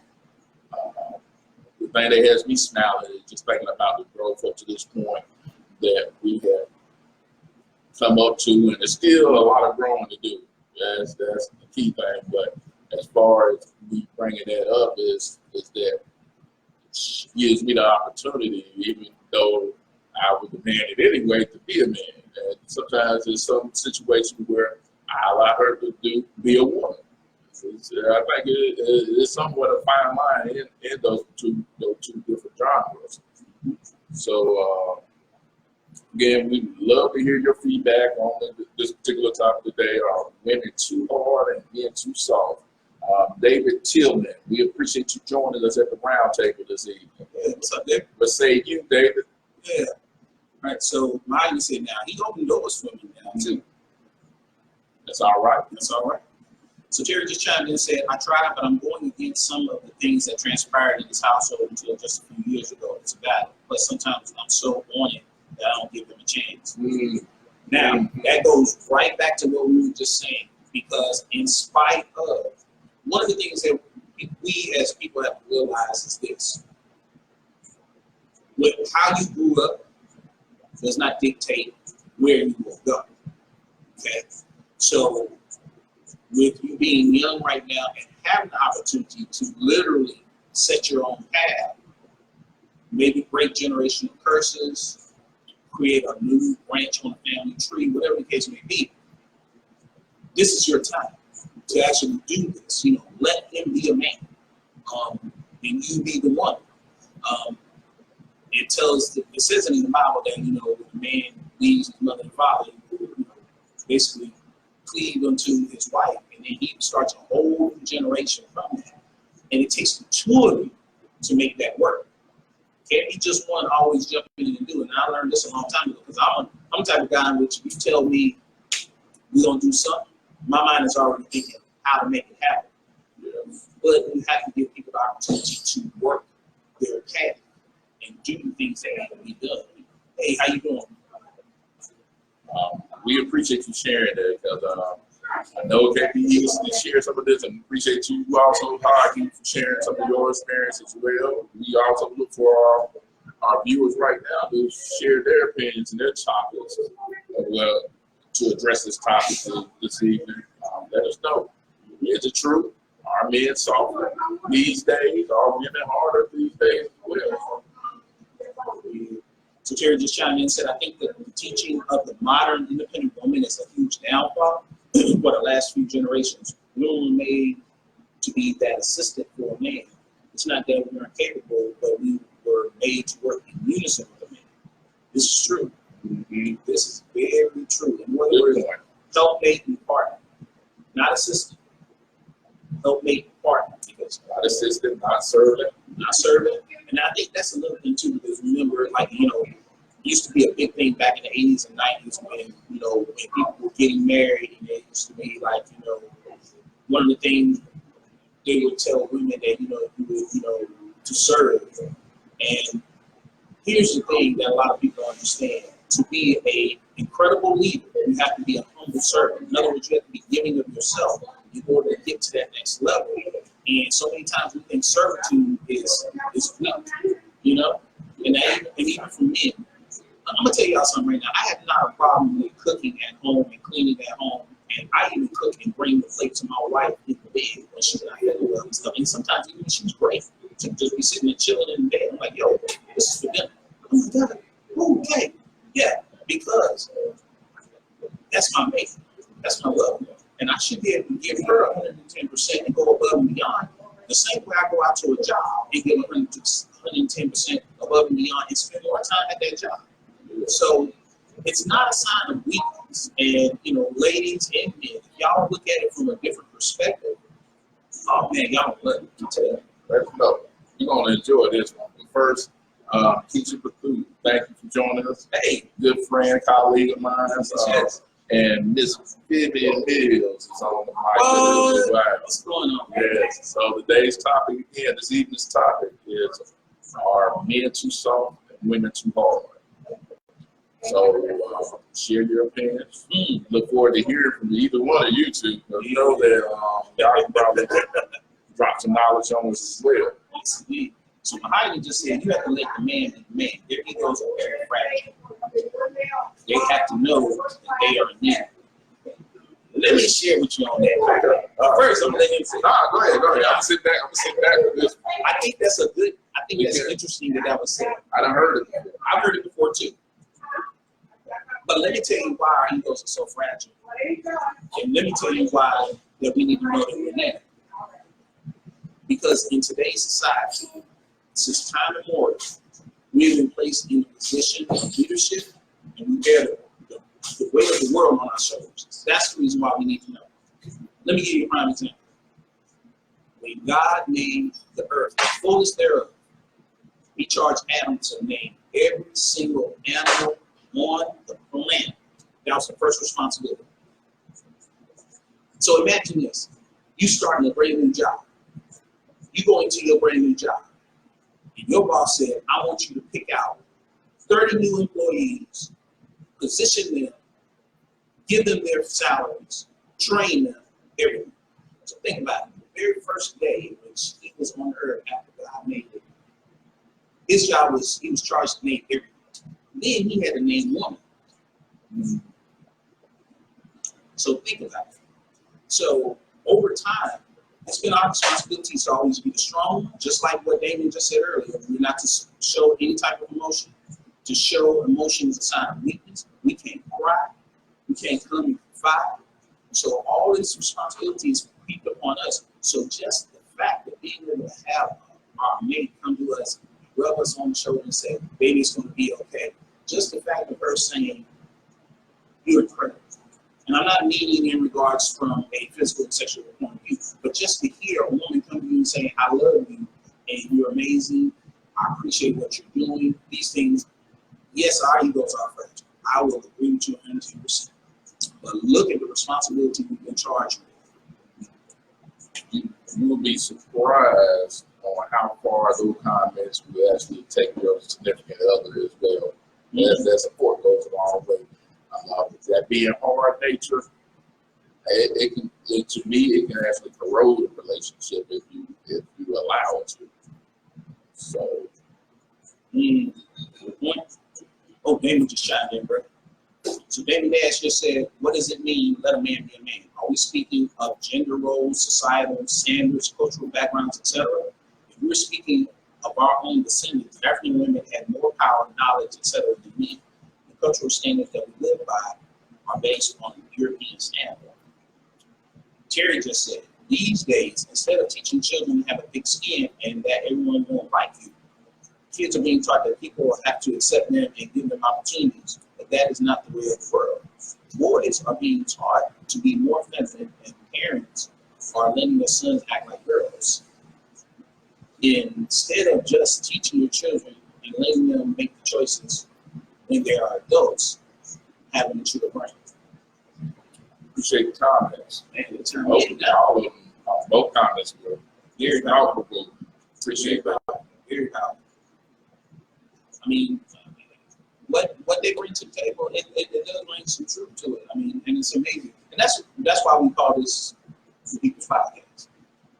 the thing that has me smiling is just thinking about the growth up to this point that we have come up to, and there's still a lot of growing to do. That's the key thing. But as far as me bringing that up is that it gives me the opportunity, even though I was a man anyway, to be a man. And sometimes there's some situation where I allow her to be a woman. I think it's somewhat a fine line in those two different genres. So again, we love to hear your feedback on this particular topic today. Are women too hard and men too soft? David Tillman, we appreciate you joining us at the round table this evening. Yeah, what's up, David? What say you, David? Yeah. All right, so Mahogany said now, he opened doors for me now, too. That's all right. That's all right. So Jerry just chimed in and said, I tried, but I'm going against some of the things that transpired in this household until just a few years ago. It's a battle. But sometimes I'm so on it that I don't give them a chance. Now, that goes right back to what we were just saying, because in spite of, one of the things that we as people have to realize is this. How you grew up does not dictate where you will go. Okay? So, with you being young right now and having the opportunity to literally set your own path, maybe break generational curses, create a new branch on the family tree, whatever the case may be, this is your time to actually do this. You know, let him be a man, and you be the one. It says in the Bible that, you know, when a man leaves his mother and father, he will, basically cleave unto his wife, and then he starts a whole new generation from that. And it takes the two of you to make that work. Can't be just one always jumping in and doing it. And I learned this a long time ago, because I'm the type of guy in which if you tell me we're going to do something, my mind is already thinking how to make it happen. But you have to give people the opportunity to work their path. and do the things that need to be done. Hey, how you doing? We appreciate you sharing that because I know it can be easy to share some of this, and appreciate you also, Hardy, for sharing some of your experience as well. We also look for our viewers right now to share their opinions and their topics as well to address this topic this evening. Let us know. Is it true? Are men softer these days? Are women harder these days as well? So Terry just chimed in and said, I think that the teaching of the modern independent woman is a huge downfall. For the last few generations, women were made to be that assistant for a man. It's not that we weren't capable, but we were made to work in unison with a man. This is true. Mm-hmm. This is very true. In other words, helpmate and partner, not assistant. Helpmate and partner, because Not assistant, not servant. not serving. And I think that's another thing too, because remember, like, it used to be a big thing back in the 80s and 90s when, when people were getting married, and it used to be like, one of the things they would tell women that, you would, to serve. And here's the thing that a lot of people don't understand. To be an incredible leader, you have to be a humble servant. In other words, you have to be giving of yourself in order to get to that next level. And so many times we think servitude is weak, and even for men. I'm gonna tell y'all something right now. I have not a problem with cooking at home and cleaning at home, and I even cook and bring the plate to my wife in the bed when she's not feeling well and stuff. And sometimes even she's great to just be sitting and chilling in the bed. I'm like, yo, this is for dinner. Oh my God. Okay. Yeah, because that's my mate. That's my love. And I should be able to give her 110% and go above and beyond. The same way I go out to a job and give 110% above and beyond and spend more time at that job. So it's not a sign of weakness. And, ladies and men, if y'all look at it from a different perspective, oh man, y'all don't love it. Let's go. We're going to enjoy this one. But first, Teacher Bethune, thank you for joining us. Hey, good friend, colleague of mine. Yes. And Miss Vivian Mills is on the mic as well. What's going on? Yes. So today's topic, again, this evening's topic is, are men too soft and women too hard? So share your opinions. Look forward to hearing from either one of you two. You know that y'all can probably drop some knowledge on us as well. Yes, indeed. So Mahogany just said you have to let the man be the man. Their egos are very fragile. They have to know that they are in need. Let me share with you on that. First, I'm gonna let him say. Go ahead. I'm gonna sit back with this. I think that's interesting that was said. I done heard it before. I've heard it before too. But let me tell you why our egos are so fragile. And let me tell you why that we need to know that we're not. Because in today's society, since time immemorial, we have been placed in a position of leadership, and we bear the weight of the world on our shoulders. That's the reason why we need to know. Let me give you a prime example. When God made the earth, the fullness thereof, He charged Adam to name every single animal on the planet. That was the first responsibility. So imagine this. You starting a brand new job. You go into your brand new job. And your boss said, I want you to pick out 30 new employees, position them, give them their salaries, train them, everything. So think about it. The very first day when he was on earth after God made it, his job was, he was charged to name everything. Then he had to name woman. So think about it. So over time, it's been our responsibility to always be the strong one, just like what Damien just said earlier. We're not to show any type of emotion. To show emotion is a sign of weakness. We can't cry. We can't come and confide. So all this responsibility is heaped upon us. So just the fact of being able to have our mate come to us, rub us on the shoulder and say, baby, it's going to be okay. Just the fact of her saying, you're incredible. And I'm not meaning in regards from a physical and sexual point of view, but just to hear a woman come to you and say, I love you, and you're amazing, I appreciate what you're doing, these things, yes, our egos are fragile. I will agree with you 110%. But look at the responsibility we've been charged with. You will be surprised on how far those comments will actually take your significant other as well. That support goes a long way. That being hard nature, it can, to me, it can actually corrode a relationship if you allow it to. So, good point. Oh, David just chimed in, bro. So David Nash just said, what does it mean, let a man be a man? Are we speaking of gender roles, societal standards, cultural backgrounds, etc.? If we're speaking of our own descendants, African women had more power, knowledge, etc. than men. The cultural standards that we live by are based on the European standpoint. Terry just said, these days, instead of teaching children to have a thick skin and that everyone won't like you, kids are being taught that people have to accept them and give them opportunities, but that is not the way of the world. Boys are being taught to be more feminine, and parents are letting their sons act like girls. Instead of just teaching your children and letting them make the choices when they are adults, having a mature brain. appreciate the comments. Man, it's All of them, both comments were very powerful. Appreciate that. very powerful. I mean, what they bring to the table, it does bring some truth to it. I mean, and it's amazing. And that's why we call this the People's Podcast.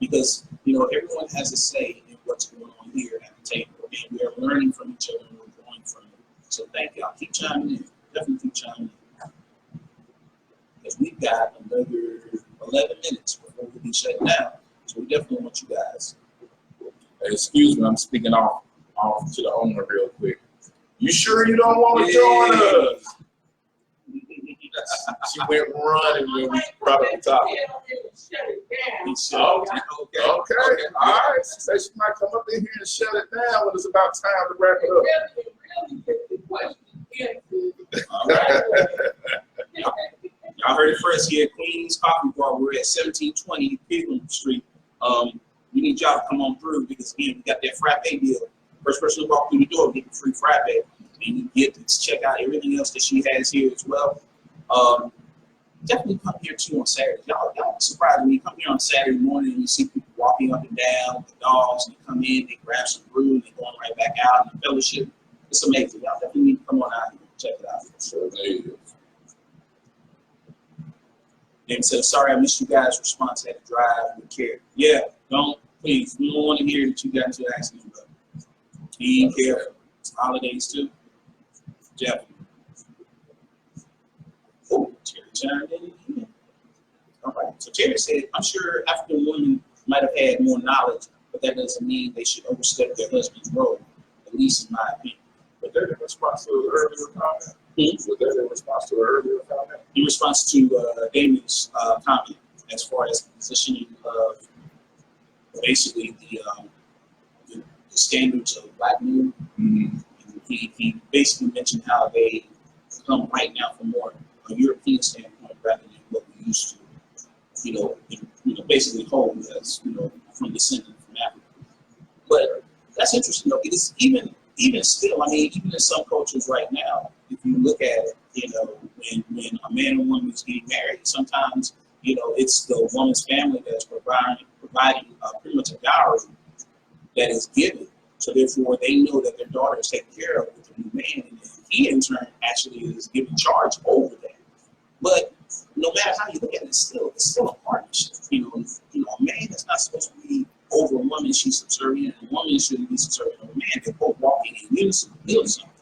Because, everyone has a say in what's going on here at the table. And we are learning from each other and we're growing from it. So thank y'all. Keep chiming in. Definitely keep chiming in. Because we've got another 11 minutes before we'll be shut down. So we definitely want you guys. Excuse me, I'm speaking off to the owner real quick. You sure you don't want to join us? She went running when we brought up the topic. Okay. All right. She said she might come up in here and shut it down when it's about time to wrap it up. All right. Y'all heard it first here at Queen's Coffee Bar. We're at 1720 Pilgrim Street. We need y'all to come on through because, again, we got that frappe deal. First person to walk through the door, get the free frappe. And you get to check out everything else that she has here as well. Definitely come here too on Saturday. Y'all be surprised when you come here on Saturday morning and you see people walking up and down with dogs, and they come in, they grab some brew, and they're going right back out in the fellowship. It's amazing. Y'all definitely need to come on out here and check it out. Sure they is. They said, sorry, I missed you guys' response. I had to drive with care. Yeah, please. We don't want to hear that you got into accidents, but be careful. It's holidays too. Definitely. Oh, Terry chimed in again. All right. So Terry said, I'm sure African women might have had more knowledge, but that doesn't mean they should overstep their husband's role, at least in my opinion. Was that in response to an earlier comment? Was that in response to an earlier comment? In response to Damon's comment, as far as the positioning of basically the standards of Black men, he basically mentioned how they come right now from more a European standpoint rather than what we used to, basically hold as, from descendant from Africa. But that's interesting though, because even still, I mean, even in some cultures right now, if you look at it, when a man and woman is getting married, sometimes, it's the woman's family that's providing pretty much a dowry that is given. So therefore, they know that their daughter is taken care of with a new man, and he in turn actually is given charge over that. But no matter how you look at it, it's still a partnership. A man is not supposed to be over a woman; she's subservient, and a woman shouldn't be subservient over a man. They're both walking in unison, building something.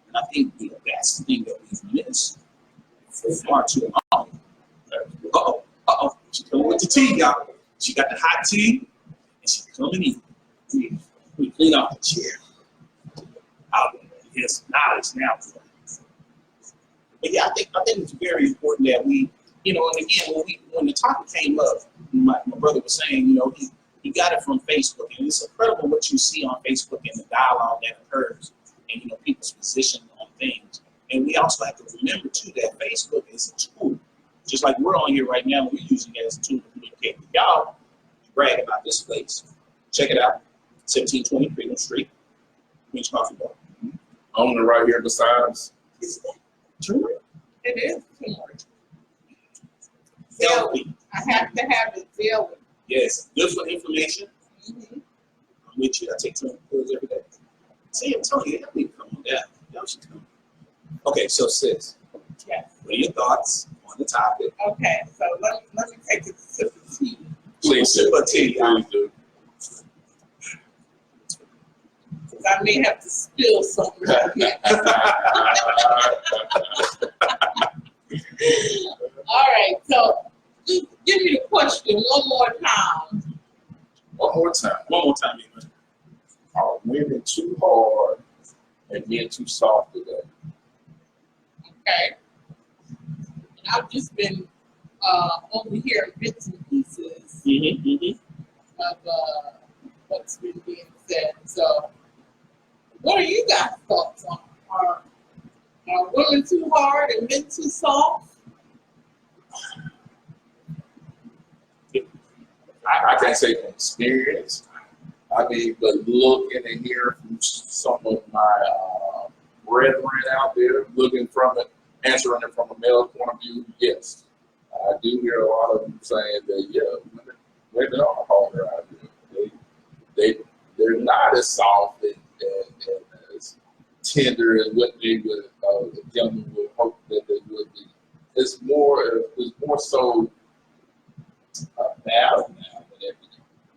And I think that's the thing that we've missed for far too long. She's coming with the tea, y'all. She got the hot tea, and she's coming in. We clean off the chair. Yes, knowledge now. But yeah, I think it's very important that we, and again, when the topic came up, my brother was saying, he got it from Facebook, and it's incredible what you see on Facebook and the dialogue that occurs, and people's position on things. And we also have to remember too that Facebook is a tool, just like we're on here right now. We're using it as a tool to communicate with y'all, brag about this place. Check it out, 1720 Freedom Street, Queen's Coffee Bar. Owner right here beside us. Turmeric. It is turmeric. Healthy. I have to have it daily. Yes, good for inflammation. I'm with you. I take 200 pills every day. See, Tony, help me come on down. Y'all should come. Okay, so sis, Yes. what are your thoughts on the topic? Okay, so let me take a sip of tea. Please Sip do. of tea. Please do. Because I may have to spill something right here. All right, so just give me the question one more time. One more time. One more time, England. Are women too hard and men too soft today? Okay. And I've just been over here in bits and pieces of what's been being said. So, what are you guys' thoughts on? Are women too hard and men too soft? I can't say from experience. I mean, but looking and hearing from some of my brethren out there, looking from it, answering it from a male point of view, yes. I do hear a lot of them saying that, yeah, women are harder out there. They're not as soft and as tender as what they would, the gentleman would hope that they would be. It's more so a battle now whenever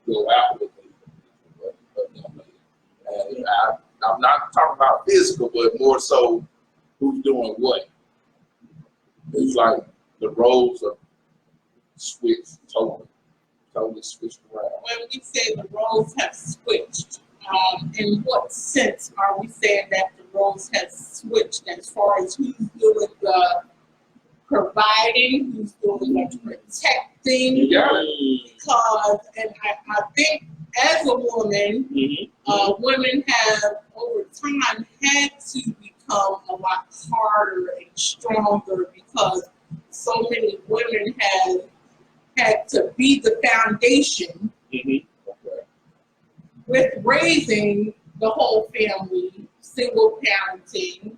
you go out with a young lady. And I'm not talking about physical, but more so who's doing what. It's like the roles are switched totally switched around. When we say the roles have switched, in what sense are we saying that the roles have switched as far as who's doing the providing, who's doing the protecting? You got it. Because, and I think as a woman, women have over time had to become a lot harder and stronger because so many women have had to be the foundation with raising the whole family, single parenting.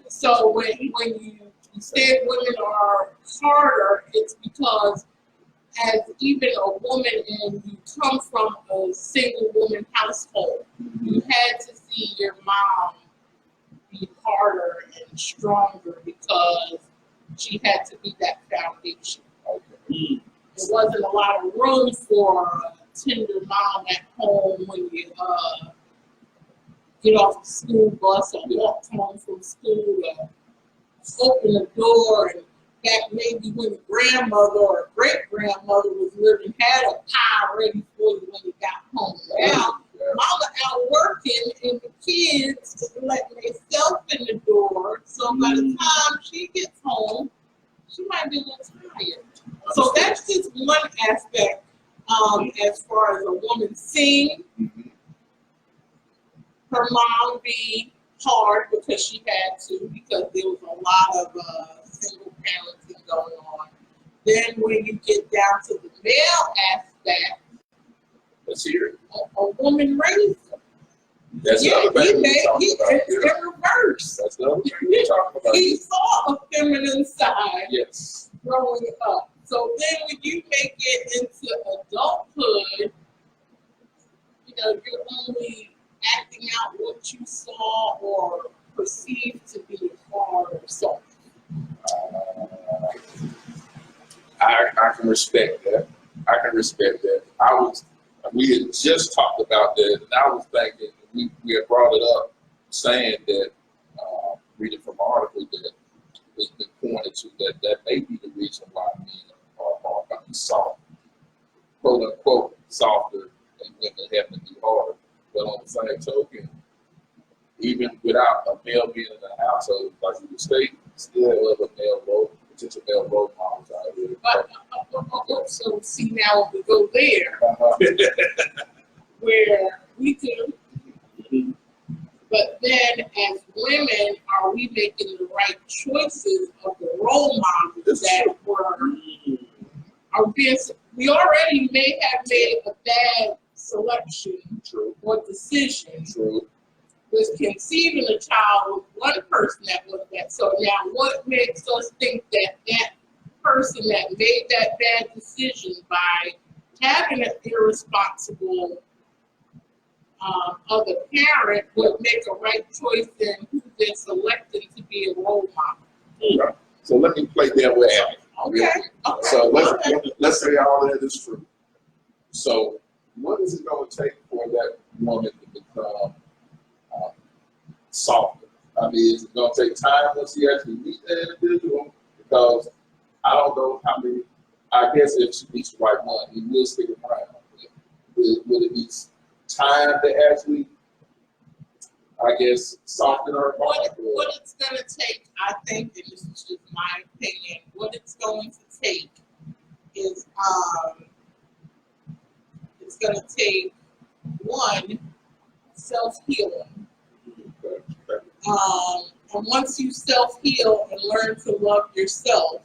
So when you said women are harder, it's because as even a woman and you come from a single woman household, you had to see your mom be harder and stronger because she had to be that foundation. There wasn't a lot of room for a tender mom at home when you get off the school bus or walk home from school or open the door. And back maybe when the grandmother or great-grandmother was living, had a pie ready for you when you got home. Now, mama out working and the kids letting themselves in the door. So by the time she gets home, she might be a little tired. So that's just one aspect as far as a woman seeing her mom be hard because she had to, because there was a lot of single parenting going on. Then when you get down to the male aspect, let's hear it. A woman raised her. That's the other thing It's in reverse. That's the other thing we're talking about. He saw a feminine side Yes. growing up. So then when you make it into adulthood, you know, you're only acting out what you saw or perceived to be hard or soft. I can respect that. We had just talked about that, and I was thinking, we had brought it up, saying that, reading from an article that has been pointed to, that may be the reason why men are soft, quote unquote, softer, and women having to be harder. But on the same token, even without a male being in the household, like you would state, still have a male role, potential male role models out here. But so see now we go there where we do, but then as women, are we making the right choices of the role models that are being? We already may have made a bad selection or decision with conceiving a child with one person that was that. So now what makes us think that that person that made that bad decision by having an irresponsible other parent would make a right choice in who they're selecting to be a role model. Okay. So let me play devil's advocate. Okay. So let's say all that is true. So what is it going to take for that woman to become softer? I mean, is it going to take time once she actually meets that individual? Because I don't know how many. I guess if she meets the right one, he will stick around. Will it be time to actually, I guess, soften her heart? What it's going to take, I think, and this is just my opinion, what it's going to take is it's going to take, one, self-healing. And once you self-heal and learn to love yourself,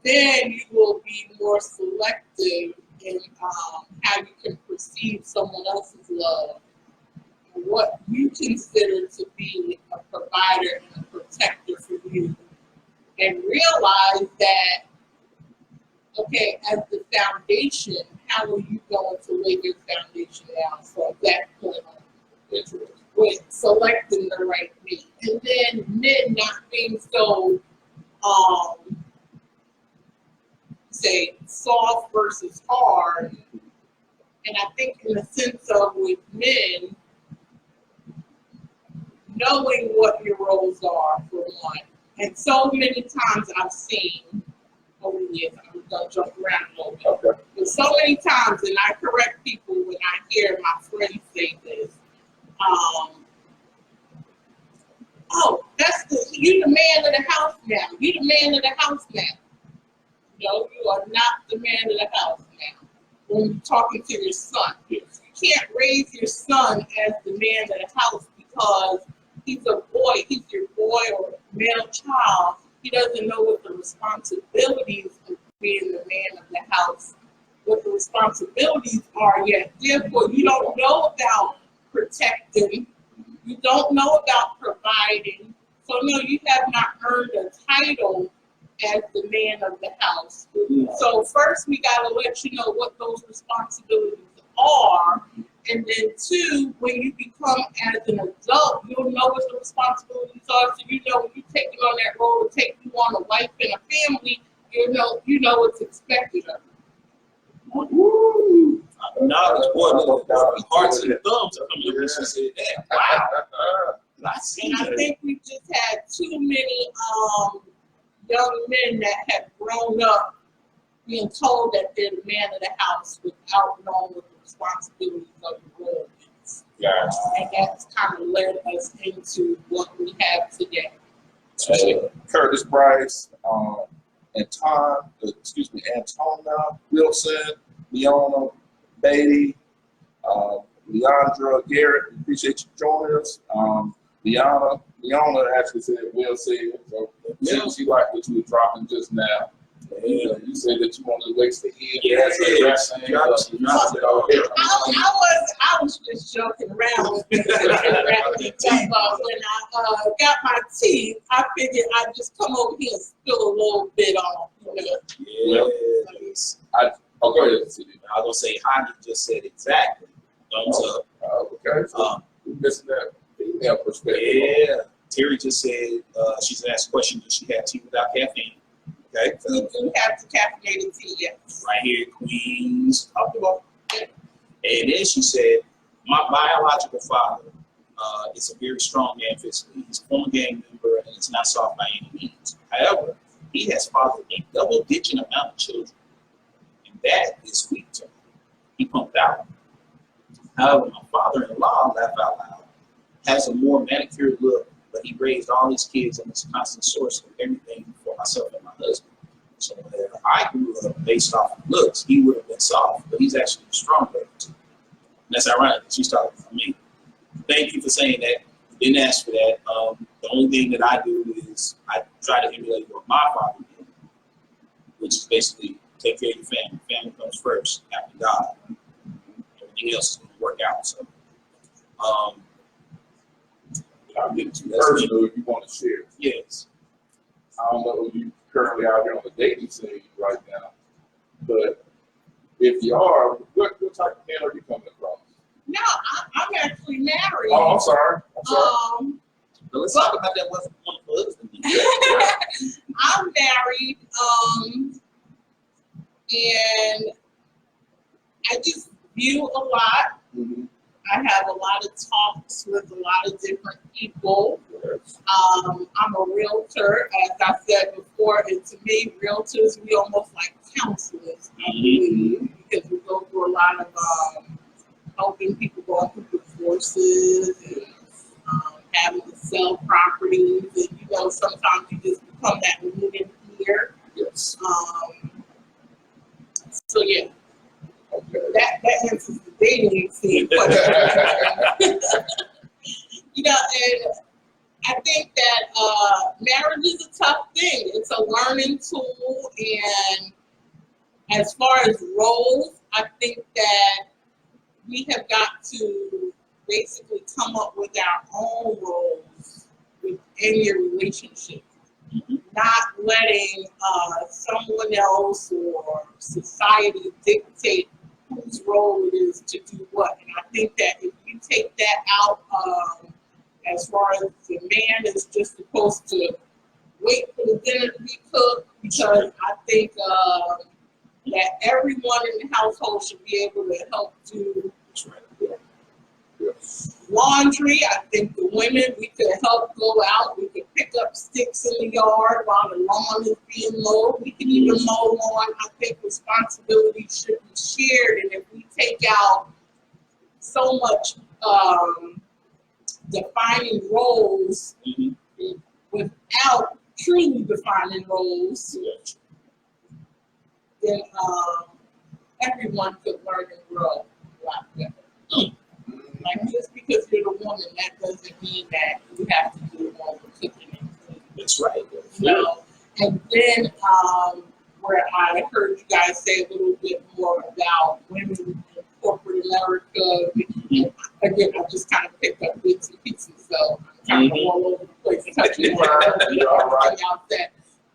then you will be more selective in how you can perceive someone else's love, and what you consider to be a provider and a protector for you, and realize that, okay, as the foundation, how are you going to lay your foundation down? So at that point, with selecting the right mate, and then men not being so, say, soft versus hard. And I think in the sense of with men, knowing what your roles are, for one. And so many times I've seen over the years, I'm going to jump around a little bit. Okay. But so many times, and I correct people when I hear my friends say this, oh, you the man of the house now. You the man of the house now. No, you are not the man of the house now. When you're talking to your son, you can't raise your son as the man of the house because he's a boy, he's your boy or male child. He doesn't know what the responsibilities of being the man of the house, what the responsibilities are yet. Therefore, you don't know about protecting. You don't know about providing. So no, you have not earned a title as the man of the house. So first we gotta let you know what those responsibilities are. And then two, when you become as an adult, you'll know what the responsibilities are. So you know when you're taking on that role to take you on a life and a family, you know what's expected of you. Woo! Knowledge, boy, the hearts and thumbs are coming up when she said that. Wow. And I think we just had too many young men that have grown up being told that they're the man of the house without knowing what the responsibilities of the role is. Yes. And that's kind of led us into what we have today. Curtis Bryce, Antona Wilson, Leona Beatty, Leandra Garrett, appreciate you joining us. Leona actually said, well said, so she liked what you were dropping just now. Yeah, you said that you wanted to wait to hear. Yeah, I was just joking around with it. When I got my teeth, I figured I'd just come over here and spill a little bit on. Yes. Go ahead. I was gonna say, Heidi just said exactly. Thumbs up. Okay. So we're missing that female perspective. Yeah. Terry just said she's asked a question: does she have tea without caffeine? Okay. We do have the caffeinated tea, yes. Right here, Queens. And then she said, my biological father is a very strong man physically. He's a former gang member and it's not soft by any means. However, he has fathered a double-digit amount of children. And that is sweet to him. He pumped out. However, my father-in-law, laugh out loud, has a more manicured look, but he raised all his kids and was a constant source of everything for myself and my husband. So if I grew up based off of looks, he would have been soft, but he's actually stronger. And that's ironic. She's talking for me. Thank you for saying that. Didn't ask for that. The only thing that I do is I try to emulate what my father did, which is basically take care of your family. Family comes first after God. Everything else is going to work out. So, I'll get too personal if you want to share. Yes. I don't know if you're currently out here on the dating scene right now, but if you are, what type of man are you coming across? No, I'm actually married. Oh, I'm sorry. But let's talk about that wonderful husband. I'm married, and I just view a lot. Mm-hmm. I have a lot of talks with a lot of different people. Yes. I'm a realtor, as I said before, and to me, realtors, we almost like counselors, I believe, because we go through a lot of helping people go through divorces and having to sell properties, and sometimes you just become that moving ear. Yes. So yeah. Okay. That answers the dating scene question. And I think that marriage is a tough thing. It's a learning tool, and as far as roles, I think that we have got to basically come up with our own roles within your relationship. Not letting someone else or society dictate whose role it is to do what. And I think that if you take that out, as far as the man is just supposed to wait for the dinner to be cooked, because I think that everyone in the household should be able to help do laundry. I think the women, we could help go out. We could pick up sticks in the yard while the lawn is being mowed. We can even mow lawn. I think responsibility should be shared. And if we take out so much defining roles without truly defining roles, then everyone could learn and grow a lot better. Like, just because you're the woman, that doesn't mean that you have to do all the cooking and cleaning. That's right. And then where I heard you guys say a little bit more about women in corporate America. And again, I just kind of picked up bits and pieces, so I'm kind of all over the place. Touching out that.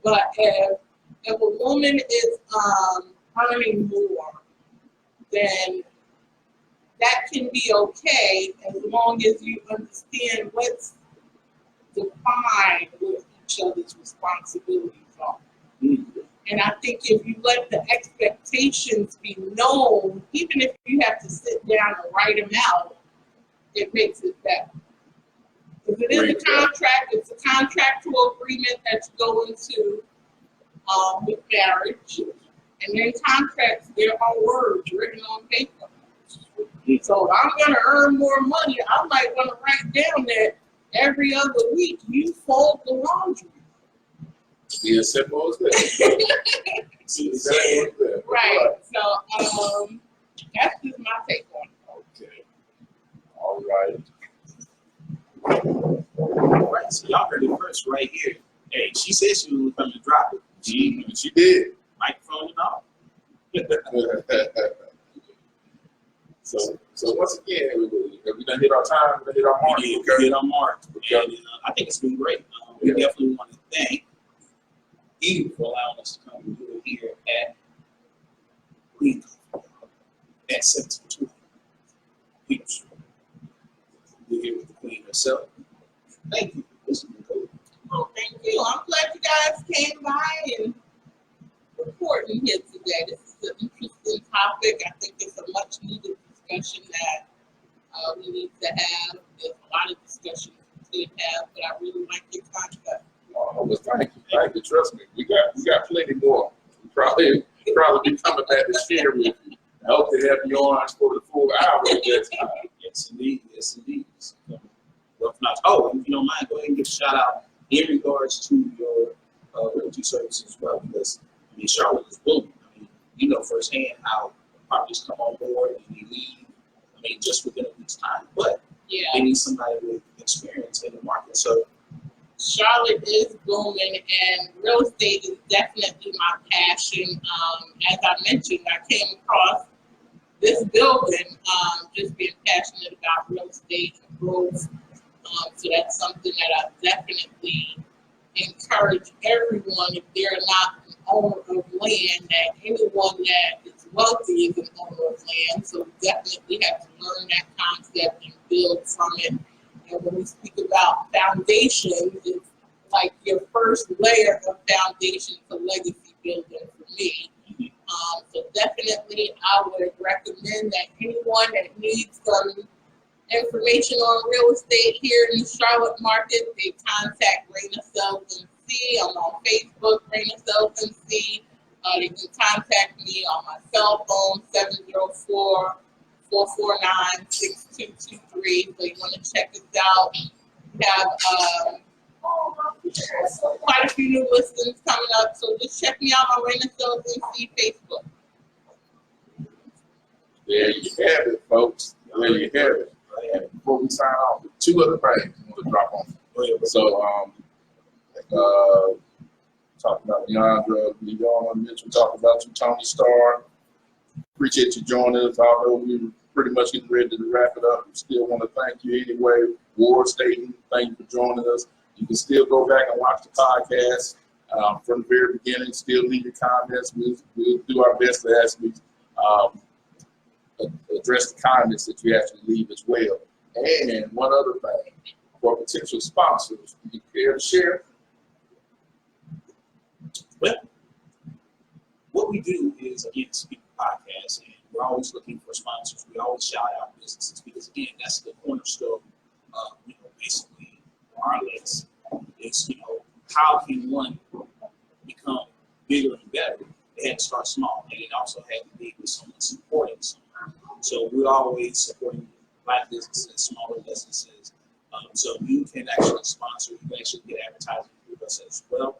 But if a woman is earning more, then that can be okay as long as you understand what's defined what each other's responsibilities are. And I think if you let the expectations be known, even if you have to sit down and write them out, it makes it better. If it is a contract, it's a contractual agreement that you go into with marriage. And then contracts, there are words written on paper. So if I'm going to earn more money, I might want to write down that every other week you fold the laundry. Be as simple as that. Right. So that's just my take on it. Okay. All right. All right. So y'all heard it first right here. Hey, she said she was coming to drop it. She did. Microphone and all. So once again, we done hit our time, we done hit our mark. We hit our mark. And I think it's been great. We definitely want to thank you for allowing us to come and do it here at Queen at 1720. We're here with the Queen herself. Thank you. This has been cool. Oh, thank you. I'm glad you guys came by and reporting here today. This is an interesting topic. I think it's a much needed discussion that we need to have. There's a lot of discussions we could have, but I really like your concept. Oh, well, thank you. Trust me, we got plenty more. We probably be coming back to share with you. I hope to have you on for the full hour at that time. Yes, indeed. Yes, indeed. Well, if not, if you don't mind, go ahead and give a shout out in regards to your realty services as well, because I mean, Charlotte is booming. I mean, you know firsthand how properties come on board and they leave. I mean, just within a week's time, but they need somebody with experience in the market. So Charlotte is booming, and real estate is definitely my passion. As I mentioned, I came across this building, just being passionate about real estate and growth. So that's something that I definitely encourage everyone, if they're not an owner of land, that anyone that is wealthy is an owner of land, so we definitely have to learn that concept and build from it. And when we speak about foundations, it's like your first layer of foundation for legacy building for me. So definitely I would recommend that anyone that needs some information on real estate here in the Charlotte market, they contact Raina Peltzer. I'm on Facebook, Raina Peltzer. You can contact me on my cell phone, 704-449-6223. So you want to check us out. We have quite a few new listings coming up, so just check me out on Raina Peltzer Facebook. There you have it, folks. There you have it. And before we sign off, two other things I want to drop on. So, talk about Leandra, Mitchell, talk about you, Tony Starr. Appreciate you joining us. Although we were pretty much getting ready to wrap it up, we still want to thank you anyway. Ward Staten, thank you for joining us. You can still go back and watch the podcast from the very beginning. Still leave your comments. We'll do our best to actually address the comments that you actually leave as well. And one other thing, for potential sponsors, do you care to share? Well, what we do is, again, speak podcast, and we're always looking for sponsors. We always shout out businesses because, again, that's the cornerstone of, basically our list is, how can one become bigger and better? They had to start small, and it also had to be with someone supporting someone. So we're always supporting Black businesses, smaller businesses. So you can actually sponsor, you can actually get advertising through us as well.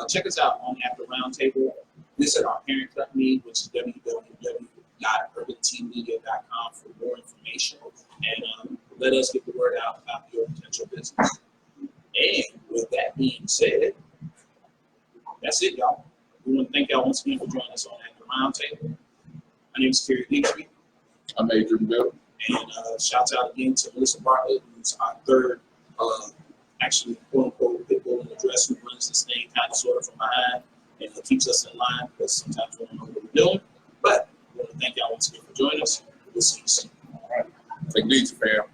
Check us out on at the Roundtable. Visit our parent company, which is www.urbanteammedia.com for more information. And let us get the word out about your potential business. And with that being said, that's it, y'all. We want to thank y'all once again for joining us on at the Roundtable. My name is Terry Dixby. I'm Adrian Bill. And shouts out again to Melissa Bartlett, who's our third, actually, quote unquote, pitbull in the dress, who runs this thing kind of sort of from behind and keeps us in line because sometimes we don't know what we're doing. But we want to thank y'all once again for joining us. We'll see you soon. All right. Take it easy, fam.